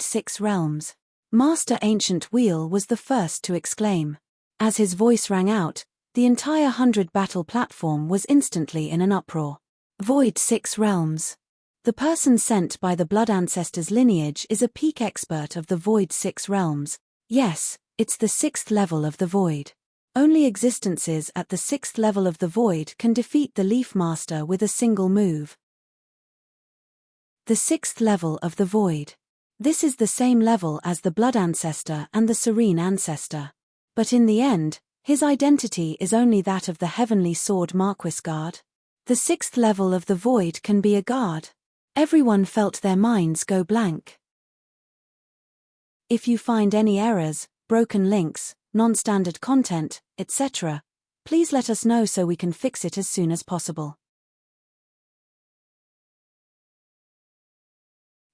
6 realms. Master Ancient Wheel was the first to exclaim. As his voice rang out, the entire 100 battle platform was instantly in an uproar. Void 6 realms. The person sent by the Blood Ancestors lineage is a peak expert of the Void 6 realms. Yes, it's the 6th level of the Void. Only existences at the 6th level of the Void can defeat the Leaf Master with a single move. The 6th level of the Void. This is the same level as the Blood Ancestor and the Serene Ancestor. But in the end, his identity is only that of the Heavenly Sword Marquis guard. The 6th level of the Void can be a guard. Everyone felt their minds go blank. If you find any errors, broken links, non-standard content, etc., please let us know so we can fix it as soon as possible.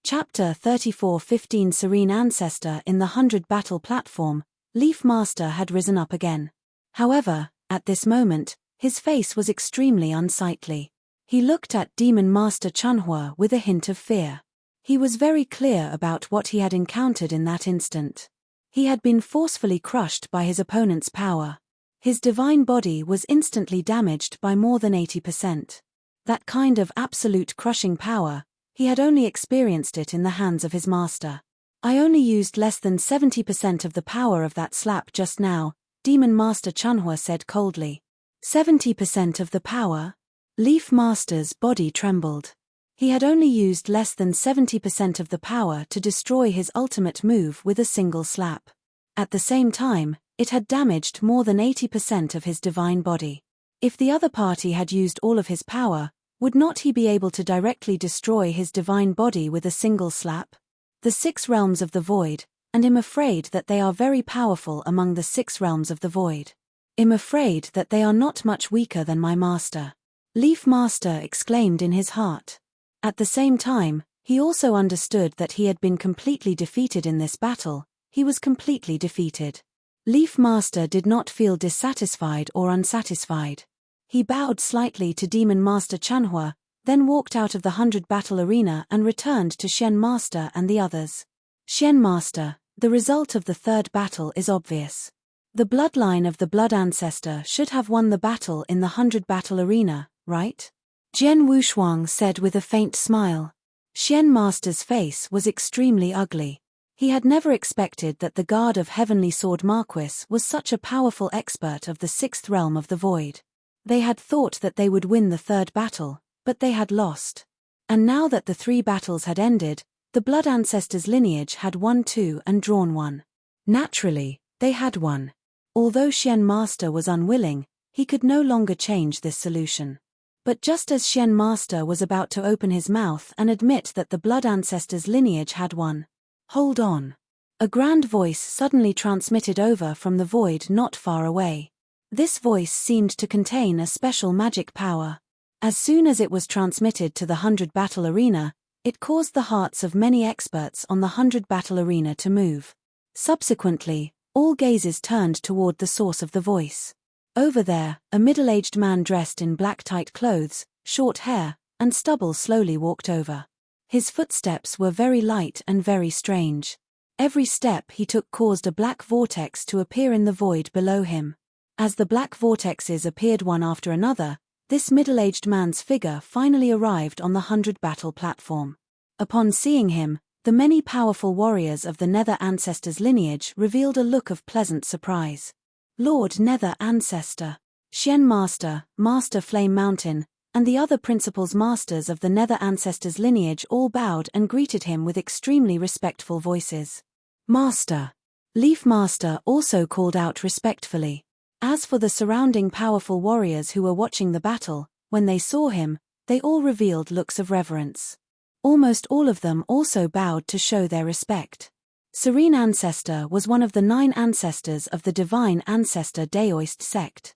Chapter 34:15 Serene Ancestor. In the 100 battle platform, Leaf Master had risen up again. However, at this moment, his face was extremely unsightly. He looked at Demon Master Chunhua with a hint of fear. He was very clear about what he had encountered in that instant. He had been forcefully crushed by his opponent's power. His divine body was instantly damaged by more than 80%. That kind of absolute crushing power, he had only experienced it in the hands of his master. I only used less than 70% of the power of that slap just now, Demon Master Chunhua said coldly. 70% of the power? Leaf Master's body trembled. He had only used less than 70% of the power to destroy his ultimate move with a single slap. At the same time, it had damaged more than 80% of his divine body. If the other party had used all of his power, would not he be able to directly destroy his divine body with a single slap? The 6 realms of the Void, and I'm afraid that they are very powerful among the 6 realms of the Void. I'm afraid that they are not much weaker than my master. Leaf Master exclaimed in his heart. At the same time, he also understood that he had been completely defeated in this battle. He was completely defeated. Leaf Master did not feel dissatisfied or unsatisfied. He bowed slightly to Demon Master Chunhua, then walked out of the 100 battle arena and returned to Shen Master and the others. Shen Master, the result of the 3rd battle is obvious. The bloodline of the Blood Ancestor should have won the battle in the 100 battle arena, right? Jian Wushuang said with a faint smile. Shen Master's face was extremely ugly. He had never expected that the guard of Heavenly Sword Marquis was such a powerful expert of the 6th realm of the Void. They had thought that they would win the 3rd battle, but they had lost. And now that the 3 battles had ended, the Blood Ancestors lineage had won 2 and drawn 1. Naturally, they had won. Although Shen Master was unwilling, he could no longer change this solution. But just as Shen Master was about to open his mouth and admit that the Blood Ancestors lineage had won, hold on. A grand voice suddenly transmitted over from the Void not far away. This voice seemed to contain a special magic power. As soon as it was transmitted to the 100 battle arena, it caused the hearts of many experts on the 100 battle arena to move. Subsequently, all gazes turned toward the source of the voice. Over there, a middle-aged man dressed in black tight clothes, short hair, and stubble slowly walked over. His footsteps were very light and very strange. Every step he took caused a black vortex to appear in the void below him. As the black vortexes appeared one after another, this middle-aged man's figure finally arrived on the 100 battle platform. Upon seeing him, the many powerful warriors of the Nether Ancestors lineage revealed a look of pleasant surprise. Lord Nether Ancestor, Shen Master, Master Flame Mountain, and the other principals masters of the Nether Ancestors lineage all bowed and greeted him with extremely respectful voices. Master. Leaf Master also called out respectfully. As for the surrounding powerful warriors who were watching the battle, when they saw him, they all revealed looks of reverence. Almost all of them also bowed to show their respect. Serene Ancestor was one of the 9 ancestors of the Divine Ancestor Daoist sect.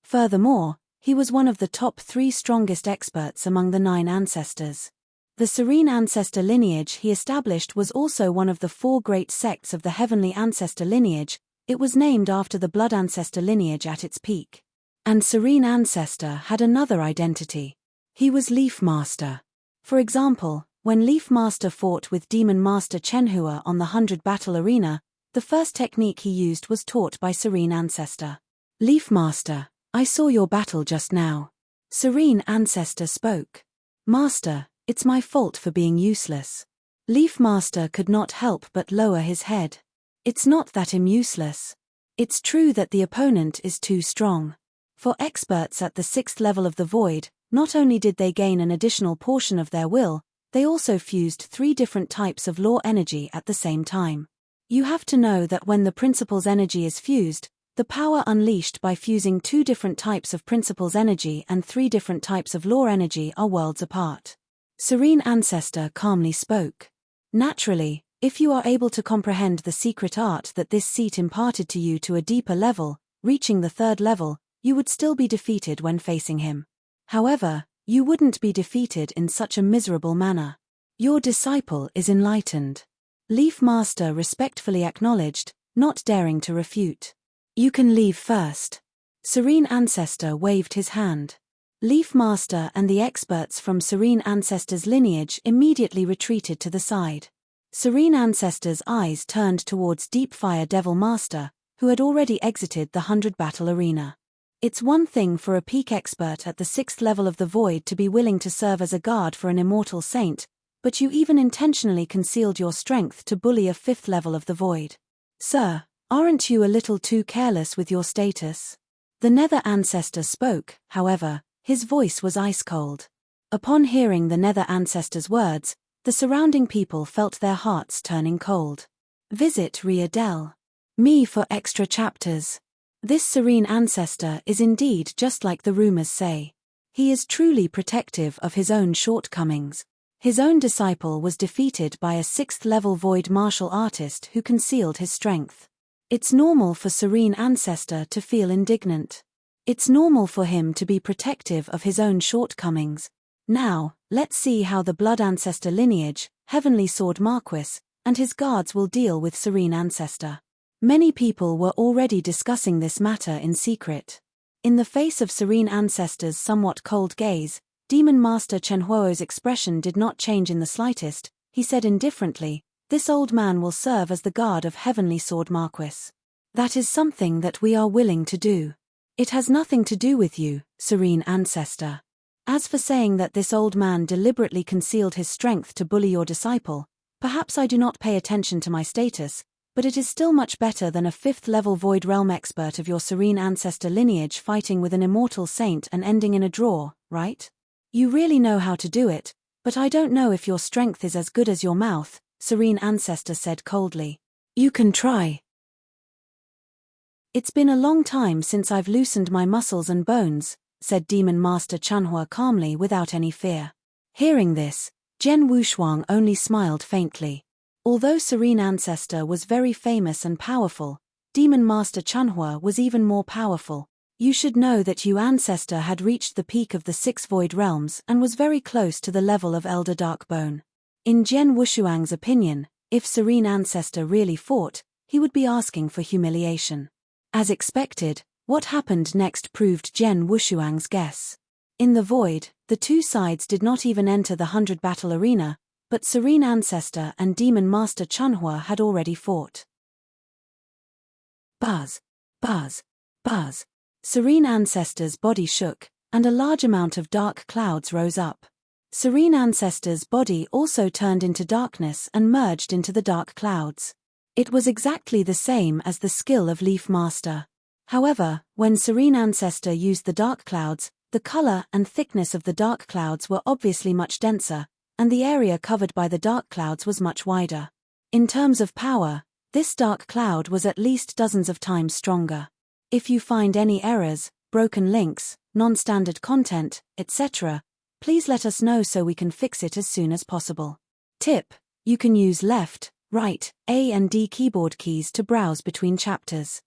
Furthermore, he was one of the top 3 strongest experts among the 9 ancestors. The Serene Ancestor lineage he established was also one of the 4 great sects of the Heavenly Ancestor lineage. It was named after the Blood Ancestor lineage at its peak. And Serene Ancestor had another identity. He was Leaf Master. For example, when Leaf Master fought with Demon Master Chenhua on the 100 Battle Arena, the first technique he used was taught by Serene Ancestor. Leaf Master, I saw your battle just now. Serene Ancestor spoke. Master, it's my fault for being useless. Leaf Master could not help but lower his head. It's not that I'm useless. It's true that the opponent is too strong. For experts at the 6th level of the Void, not only did they gain an additional portion of their will, they also fused 3 different types of law energy at the same time. You have to know that when the principle's energy is fused, the power unleashed by fusing 2 different types of principle's energy and 3 different types of law energy are worlds apart. Serene Ancestor calmly spoke. Naturally, if you are able to comprehend the secret art that this seat imparted to you to a deeper level, reaching the 3rd level, you would still be defeated when facing him. However, you wouldn't be defeated in such a miserable manner. Your disciple is enlightened. Leaf Master respectfully acknowledged, not daring to refute. You can leave first. Serene Ancestor waved his hand. Leaf Master and the experts from Serene Ancestor's lineage immediately retreated to the side. Serene Ancestor's eyes turned towards Deep Fire Devil Master, who had already exited the 100 Battle Arena. It's one thing for a peak expert at the 6th level of the Void to be willing to serve as a guard for an immortal saint, but you even intentionally concealed your strength to bully a 5th level of the Void. Sir, aren't you a little too careless with your status? The Nether Ancestor spoke, however, his voice was ice-cold. Upon hearing the Nether Ancestor's words, the surrounding people felt their hearts turning cold. Visit Ria Del. Me for extra chapters. This Serene Ancestor is indeed just like the rumors say. He is truly protective of his own shortcomings. His own disciple was defeated by a 6th level Void martial artist who concealed his strength. It's normal for Serene Ancestor to feel indignant. It's normal for him to be protective of his own shortcomings. Now, let's see how the Blood Ancestor lineage, Heavenly Sword Marquis, and his guards will deal with Serene Ancestor. Many people were already discussing this matter in secret. In the face of Serene Ancestor's somewhat cold gaze, Demon Master Chenhuo's expression did not change in the slightest. He said indifferently, "This old man will serve as the guard of Heavenly Sword Marquis. That is something that we are willing to do. It has nothing to do with you, Serene Ancestor. As for saying that this old man deliberately concealed his strength to bully your disciple, perhaps I do not pay attention to my status, but it is still much better than a 5th level Void Realm expert of your Serene Ancestor lineage fighting with an immortal saint and ending in a draw, right? You really know how to do it, but I don't know if your strength is as good as your mouth," Serene Ancestor said coldly. "You can try. It's been a long time since I've loosened my muscles and bones," said Demon Master Chanhua calmly without any fear. Hearing this, Zhen Wushuang only smiled faintly. Although Serene Ancestor was very famous and powerful, Demon Master Chanhua was even more powerful. You should know that Yu Ancestor had reached the peak of the 6 Void Realms and was very close to the level of Elder Darkbone. In Zhen Wushuang's opinion, if Serene Ancestor really fought, he would be asking for humiliation. As expected, what happened next proved Zhen Wushuang's guess. In the Void, the 2 sides did not even enter the 100 Battle Arena, but Serene Ancestor and Demon Master Chanhua had already fought. Buzz, buzz, buzz. Serene Ancestor's body shook, and a large amount of dark clouds rose up. Serene Ancestor's body also turned into darkness and merged into the dark clouds. It was exactly the same as the skill of Leaf Master. However, when Serene Ancestor used the dark clouds, the color and thickness of the dark clouds were obviously much denser, and the area covered by the dark clouds was much wider. In terms of power, this dark cloud was at least dozens of times stronger. If you find any errors, broken links, non-standard content, etc., please let us know so we can fix it as soon as possible. Tip: You can use left, right, A and D keyboard keys to browse between chapters.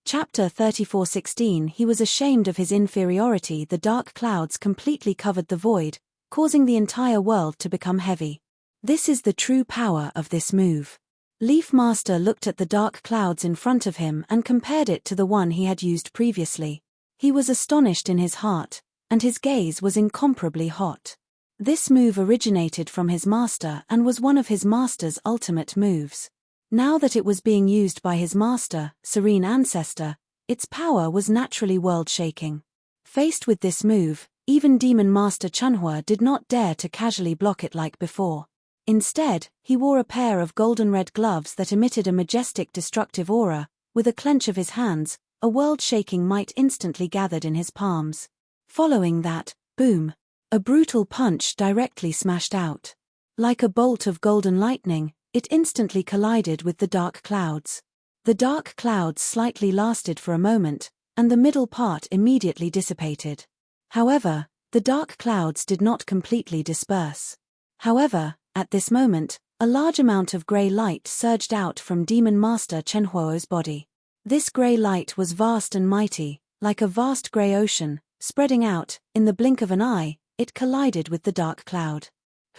Chapter 34:16. He was ashamed of his inferiority. The dark clouds completely covered the void, causing the entire world to become heavy. This is the true power of this move. Leaf Master looked at the dark clouds in front of him and compared it to the one he had used previously. He was astonished in his heart, and his gaze was incomparably hot. This move originated from his master and was one of his master's ultimate moves. Now that it was being used by his master, Serene Ancestor, its power was naturally world-shaking. Faced with this move, even Demon Master Chunhua did not dare to casually block it like before. Instead, he wore a pair of golden-red gloves that emitted a majestic destructive aura. With a clench of his hands, a world-shaking might instantly gathered in his palms. Following that, boom! A brutal punch directly smashed out. Like a bolt of golden lightning, it instantly collided with the dark clouds. The dark clouds slightly lasted for a moment, and the middle part immediately dissipated. However, the dark clouds did not completely disperse. However, at this moment, a large amount of grey light surged out from Demon Master Chenhuo's body. This grey light was vast and mighty, like a vast grey ocean, spreading out. In the blink of an eye, it collided with the dark cloud.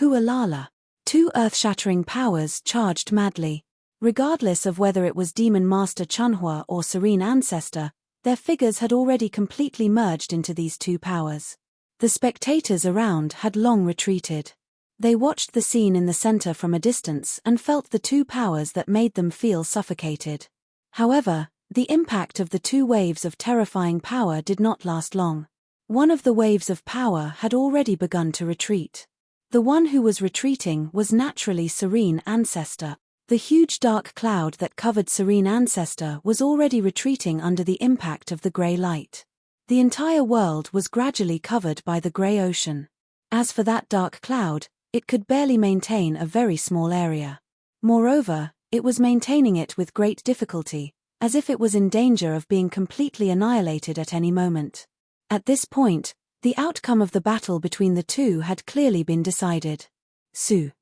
Hualala! Two earth-shattering powers charged madly. Regardless of whether it was Demon Master Chunhua or Serene Ancestor, their figures had already completely merged into these two powers. The spectators around had long retreated. They watched the scene in the center from a distance and felt the two powers that made them feel suffocated. However, the impact of the two waves of terrifying power did not last long. One of the waves of power had already begun to retreat. The one who was retreating was naturally Serene Ancestor. The huge dark cloud that covered Serene Ancestor was already retreating under the impact of the grey light. The entire world was gradually covered by the grey ocean. As for that dark cloud, it could barely maintain a very small area. Moreover, it was maintaining it with great difficulty, as if it was in danger of being completely annihilated at any moment. At this point, the outcome of the battle between the two had clearly been decided. Su.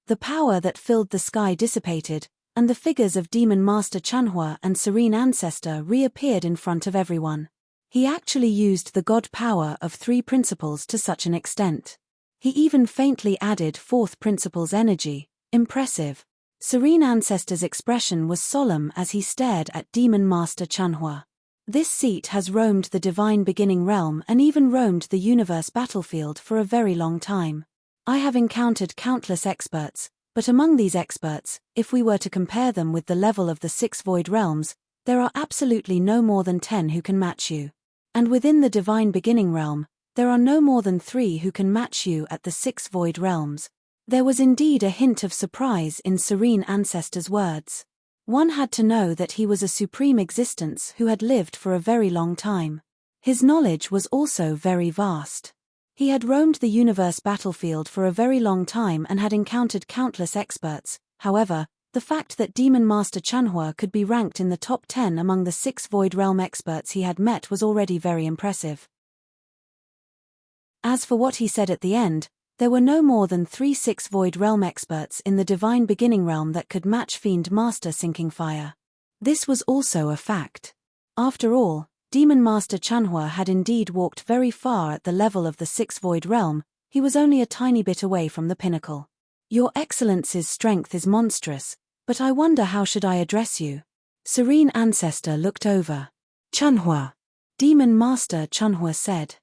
The power that filled the sky dissipated, and the figures of Demon Master Chanhua and Serene Ancestor reappeared in front of everyone. He actually used the god power of three principles to such an extent. He even faintly added fourth principle's energy. Impressive. Serene Ancestor's expression was solemn as he stared at Demon Master Chanhua. This seat has roamed the divine beginning realm and even roamed the universe battlefield for a very long time. I have encountered countless experts, but among these experts, if we were to compare them with the level of the 6 void realms, there are absolutely no more than 10 who can match you. And within the divine beginning realm, there are no more than 3 who can match you at the 6 void realms. There was indeed a hint of surprise in Serene Ancestor's words. One had to know that he was a supreme existence who had lived for a very long time. His knowledge was also very vast. He had roamed the universe battlefield for a very long time and had encountered countless experts. However, the fact that Demon Master Chanhua could be ranked in the top 10 among the 6 Void Realm experts he had met was already very impressive. As for what he said at the end, there were no more than 3 6 Void Realm experts in the Divine Beginning Realm that could match Fiend Master Sinking Fire. This was also a fact. After all, Demon Master Chanhua had indeed walked very far at the level of the 6 Void Realm. He was only a tiny bit away from the pinnacle. Your Excellence's strength is monstrous, but I wonder how should I address you? Serene Ancestor looked over. Chanhua. Demon Master Chanhua said.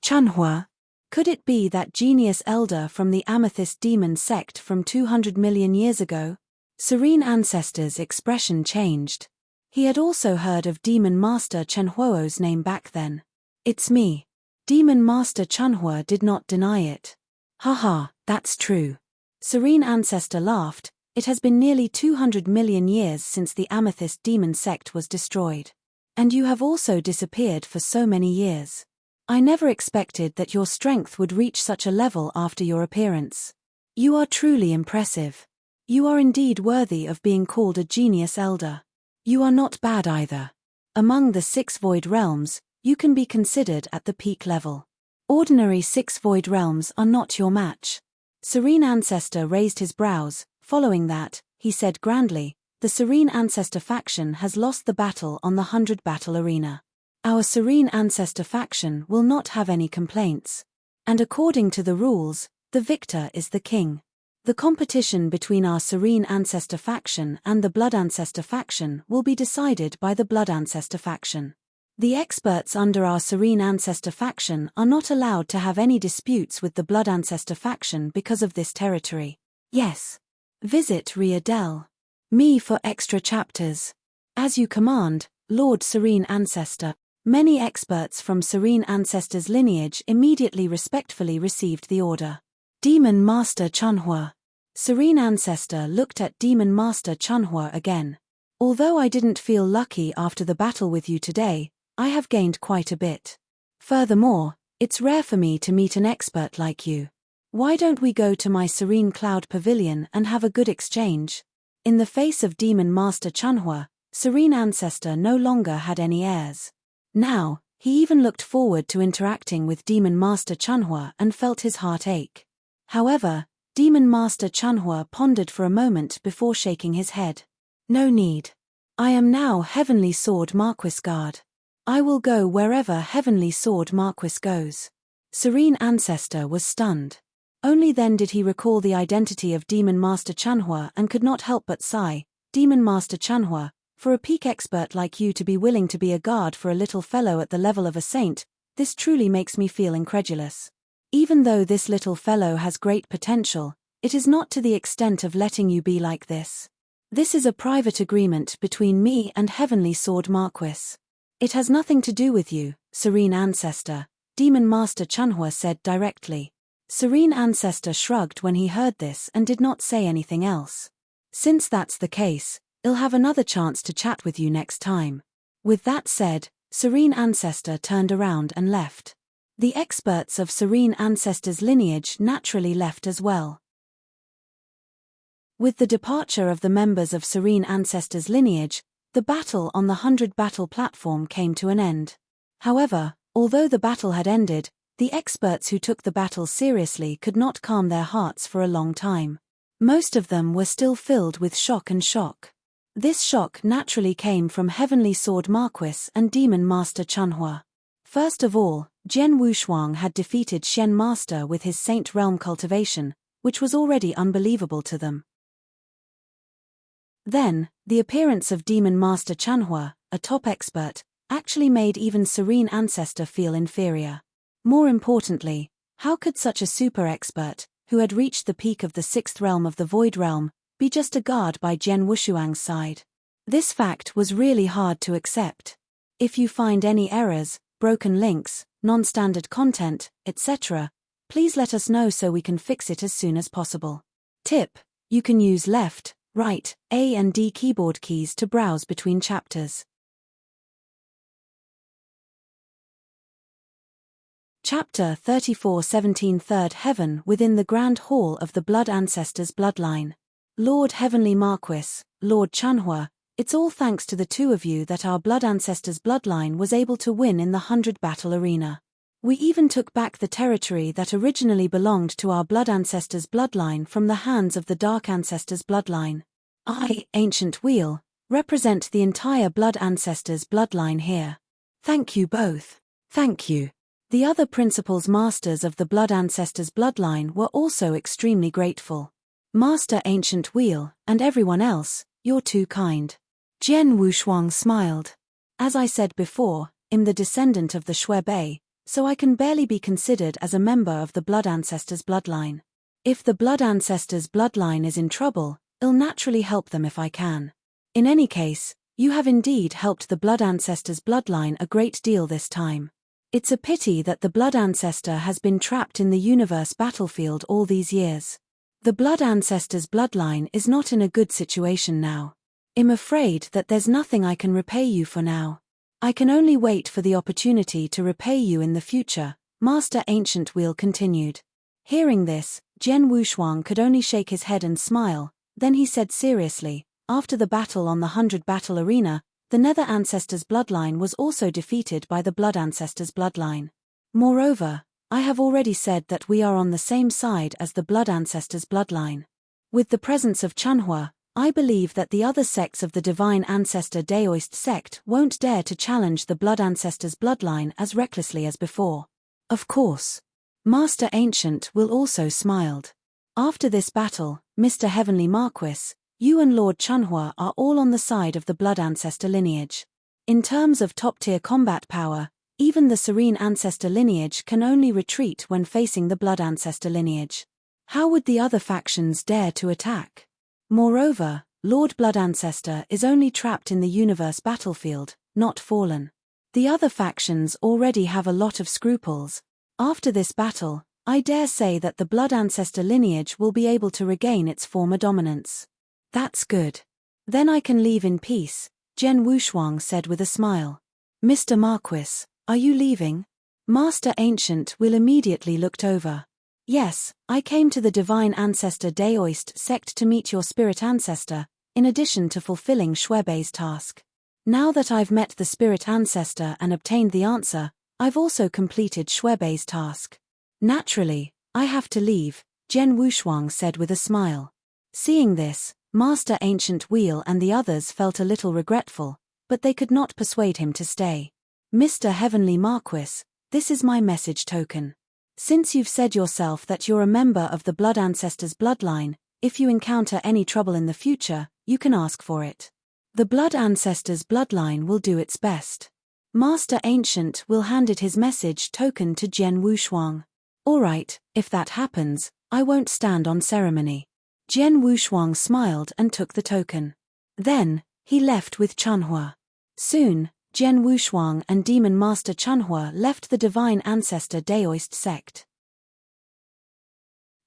Chanhua? Could it be that genius elder from the Amethyst Demon sect from 200 million years ago? Serene Ancestor's expression changed. He had also heard of Demon Master Chenhuo's name back then. It's me. Demon Master Chanhua did not deny it. Haha, that's true. Serene Ancestor laughed. It has been nearly 200 million years since the Amethyst Demon sect was destroyed. And you have also disappeared for so many years. I never expected that your strength would reach such a level after your appearance. You are truly impressive. You are indeed worthy of being called a genius elder. You are not bad either. Among the 6 void realms, you can be considered at the peak level. Ordinary 6 void realms are not your match. Serene Ancestor raised his brows. Following that, he said grandly, the Serene Ancestor faction has lost the battle on the 100 battle arena. Our Serene Ancestor faction will not have any complaints. And according to the rules, the victor is the king. The competition between our Serene Ancestor faction and the Blood Ancestor faction will be decided by the Blood Ancestor faction. The experts under our Serene Ancestor faction are not allowed to have any disputes with the Blood Ancestor faction because of this territory. Yes. Visit Ria Del. Me for extra chapters. As you command, Lord Serene Ancestor. Many experts from Serene Ancestor's lineage immediately respectfully received the order. Demon Master Chunhua. Serene Ancestor looked at Demon Master Chunhua again. Although I didn't feel lucky after the battle with you today, I have gained quite a bit. Furthermore, it's rare for me to meet an expert like you. Why don't we go to my Serene Cloud Pavilion and have a good exchange? In the face of Demon Master Chunhua, Serene Ancestor no longer had any airs. Now, he even looked forward to interacting with Demon Master Chunhua and felt his heart ache. However, Demon Master Chunhua pondered for a moment before shaking his head. No need. I am now Heavenly Sword Marquis Guard. I will go wherever Heavenly Sword Marquis goes. Serene Ancestor was stunned. Only then did he recall the identity of Demon Master Chunhua and could not help but sigh. Demon Master Chunhua, for a peak expert like you to be willing to be a guard for a little fellow at the level of a saint, this truly makes me feel incredulous. Even though this little fellow has great potential, it is not to the extent of letting you be like this. This is a private agreement between me and Heavenly Sword Marquis. It has nothing to do with you, Serene Ancestor, Demon Master Chunhua said directly. Serene Ancestor shrugged when he heard this and did not say anything else. Since that's the case, I'll have another chance to chat with you next time. With that said, Serene Ancestor turned around and left. The experts of Serene Ancestor's lineage naturally left as well. With the departure of the members of Serene Ancestor's lineage, the battle on the 100 battle platform came to an end. However, although the battle had ended, the experts who took the battle seriously could not calm their hearts for a long time. Most of them were still filled with shock and shock. This shock naturally came from Heavenly Sword Marquis and Demon Master Chunhua. First of all, Jian Wushuang had defeated Shen Master with his Saint Realm cultivation, which was already unbelievable to them. Then, the appearance of Demon Master Chunhua, a top expert, actually made even Serene Ancestor feel inferior. More importantly, how could such a super expert, who had reached the peak of the 6th realm of the Void Realm, be just a guard by Jian Wushuang's side? This fact was really hard to accept. If you find any errors, broken links, non-standard content, etc., please let us know so we can fix it as soon as possible. Tip: you can use left, right, A and D keyboard keys to browse between chapters. Chapter 34 17 Third Heaven within the Grand Hall of the Blood Ancestors Bloodline. Lord Heavenly Marquis, Lord Chunhua, it's all thanks to the two of you that our Blood Ancestors Bloodline was able to win in the 100 battle arena. We even took back the territory that originally belonged to our Blood Ancestors Bloodline from the hands of the Dark Ancestors Bloodline. I, Ancient Wheel, represent the entire Blood Ancestors Bloodline here. Thank you both. Thank you. The other principals masters of the Blood Ancestors Bloodline were also extremely grateful. Master Ancient Wheel, and everyone else, you're too kind. Jian Wushuang smiled. As I said before, I'm the descendant of the Shui Bei, so I can barely be considered as a member of the Blood Ancestors Bloodline. If the Blood Ancestors Bloodline is in trouble, I'll naturally help them if I can. In any case, you have indeed helped the Blood Ancestors Bloodline a great deal this time. It's a pity that the Blood Ancestor has been trapped in the universe battlefield all these years. The Blood Ancestors Bloodline is not in a good situation now. I'm afraid that there's nothing I can repay you for now. I can only wait for the opportunity to repay you in the future, Master Ancient Wheel continued. Hearing this, Jian Wushuang could only shake his head and smile. Then he said seriously, after the battle on the 100 battle arena, the Nether Ancestors Bloodline was also defeated by the Blood Ancestors Bloodline. Moreover, I have already said that we are on the same side as the Blood Ancestors bloodline. With the presence of Chanhua, I believe that the other sects of the Divine Ancestor Daoist sect won't dare to challenge the Blood Ancestors bloodline as recklessly as before. Of course. Master Ancient will also smiled. After this battle, Mr. Heavenly Marquis, you and Lord Chanhua are all on the side of the Blood Ancestor lineage. In terms of top-tier combat power, even the Serene Ancestor lineage can only retreat when facing the Blood Ancestor lineage. How would the other factions dare to attack? Moreover, Lord Blood Ancestor is only trapped in the universe battlefield, not fallen. The other factions already have a lot of scruples. After this battle, I dare say that the Blood Ancestor lineage will be able to regain its former dominance. That's good. Then I can leave in peace, Jen Wushuang said with a smile. Mr. Marquis, are you leaving? Master Ancient will immediately looked over. Yes, I came to the Divine Ancestor Daoist sect to meet your spirit ancestor, in addition to fulfilling Shuebei's task. Now that I've met the spirit ancestor and obtained the answer, I've also completed Shuebei's task. Naturally, I have to leave, Jen Wushuang said with a smile. Seeing this, Master Ancient Wheel and the others felt a little regretful, but they could not persuade him to stay. Mr. Heavenly Marquis, this is my message token. Since you've said yourself that you're a member of the Blood Ancestors bloodline, if you encounter any trouble in the future, you can ask for it. The Blood Ancestors bloodline will do its best. Master Ancient will handed his message token to Jen Wushuang. Alright, if that happens, I won't stand on ceremony. Jen Wushuang smiled and took the token. Then, he left with Chanhua. Soon, Jen Wushuang and Demon Master Chanhua left the Divine Ancestor Daoist sect.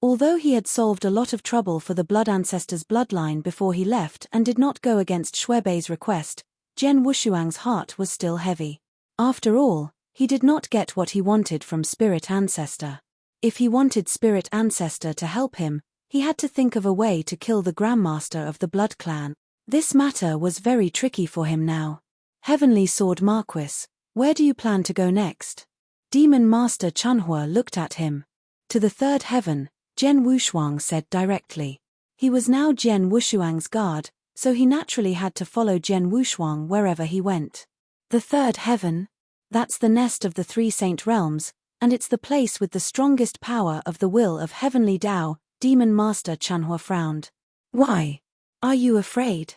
Although he had solved a lot of trouble for the Blood Ancestors bloodline before he left and did not go against Shuebei's request, Jen Wushuang's heart was still heavy. After all, he did not get what he wanted from Spirit Ancestor. If he wanted Spirit Ancestor to help him, he had to think of a way to kill the Grandmaster of the Blood Clan. This matter was very tricky for him now. Heavenly Sword Marquis, where do you plan to go next? Demon Master Chanhua looked at him. To the third heaven, Jen Wushuang said directly. He was now Jen Wushuang's guard, so he naturally had to follow Jen Wushuang wherever he went. The third heaven? That's the nest of the three saint realms, and it's the place with the strongest power of the will of Heavenly Tao. Demon Master Chanhua frowned. Why? Are you afraid?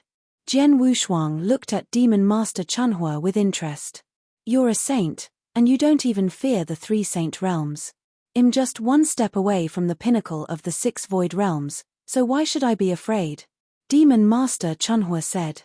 Jen Wushuang looked at Demon Master Chanhua with interest. You're a saint, and you don't even fear the three saint realms. I'm just one step away from the pinnacle of the six void realms, so why should I be afraid? Demon Master Chanhua said.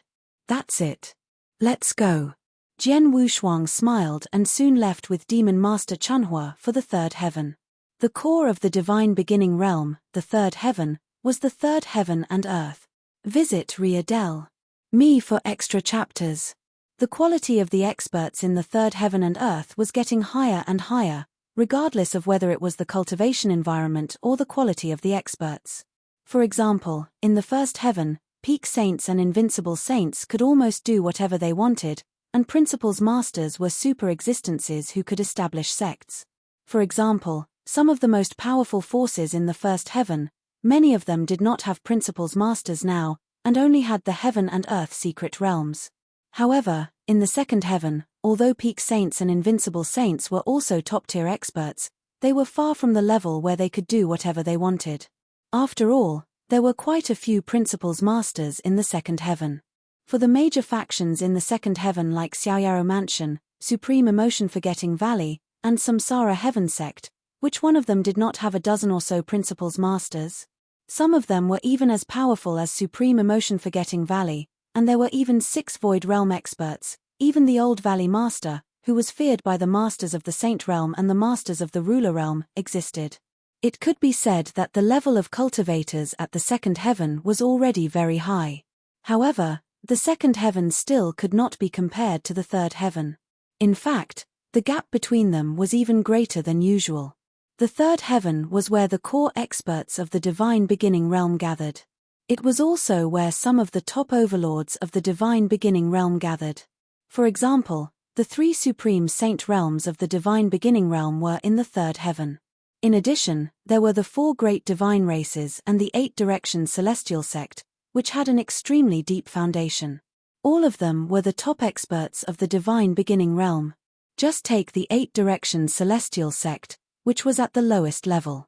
That's it. Let's go. Jen Wushuang smiled and soon left with Demon Master Chanhua for the third heaven. The core of the divine beginning realm, the third heaven, was the third heaven and earth. Visit Riadel. Me for extra chapters. The quality of the experts in the third heaven and earth was getting higher and higher, regardless of whether it was the cultivation environment or the quality of the experts. For example, in the first heaven, peak saints and invincible saints could almost do whatever they wanted, and principles masters were super existences who could establish sects. For example, some of the most powerful forces in the first heaven, many of them did not have principles masters now, and only had the heaven and earth secret realms. However, in the second heaven, although peak saints and invincible saints were also top-tier experts, they were far from the level where they could do whatever they wanted. After all, there were quite a few principles masters in the second heaven. For the major factions in the second heaven like Xiaoyaro Mansion, Supreme Emotion Forgetting Valley, and Samsara Heaven Sect, which one of them did not have a dozen or so principles masters? Some of them were even as powerful as Supreme Emotion Forgetting Valley, and there were even 6 Void Realm experts, even the Old Valley Master, who was feared by the Masters of the Saint Realm and the Masters of the Ruler Realm, existed. It could be said that the level of cultivators at the second heaven was already very high. However, the second heaven still could not be compared to the third heaven. In fact, the gap between them was even greater than usual. The third heaven was where the core experts of the Divine Beginning Realm gathered. It was also where some of the top overlords of the Divine Beginning Realm gathered. For example, The 3 supreme saint realms of the divine beginning realm were in the 3rd heaven. In addition, there were the 4 great divine races and the 8 directions celestial sect, which had an extremely deep foundation. All of them were the top experts of the divine beginning realm. Just take the 8 directions celestial sect, which was at the lowest level.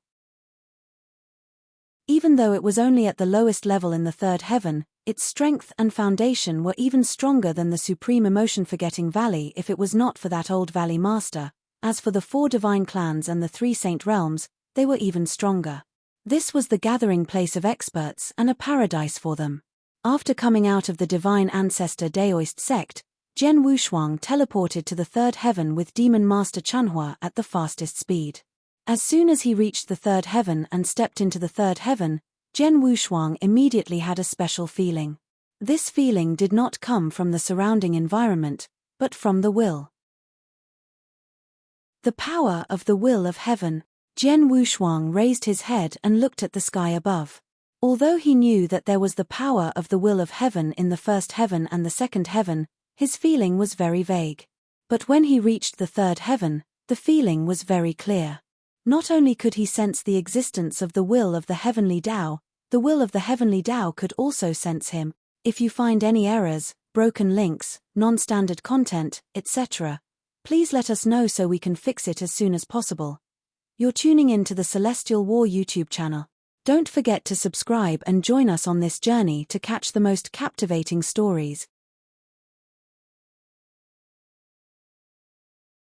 Even though it was only at the lowest level in the 3rd heaven, its strength and foundation were even stronger than the supreme emotion-forgetting valley if it was not for that old valley master. As for the 4 divine clans and the 3 saint realms, they were even stronger. This was the gathering place of experts and a paradise for them. After coming out of the divine ancestor Daoist sect, Jian Wushuang teleported to the 3rd heaven with Demon Master Chanhua at the fastest speed. As soon as he reached the 3rd heaven and stepped into the 3rd heaven, Jian Wushuang immediately had a special feeling. This feeling did not come from the surrounding environment, but from the will. The power of the will of heaven. Jian Wushuang raised his head and looked at the sky above. Although he knew that there was the power of the will of heaven in the 1st heaven and the 2nd heaven, his feeling was very vague. But when he reached the 3rd heaven, the feeling was very clear. Not only could he sense the existence of the will of the heavenly Tao, the will of the heavenly Tao could also sense him. If you find any errors, broken links, non-standard content, etc., please let us know so we can fix it as soon as possible. You're tuning in to the Celestial War YouTube channel. Don't forget to subscribe and join us on this journey to catch the most captivating stories.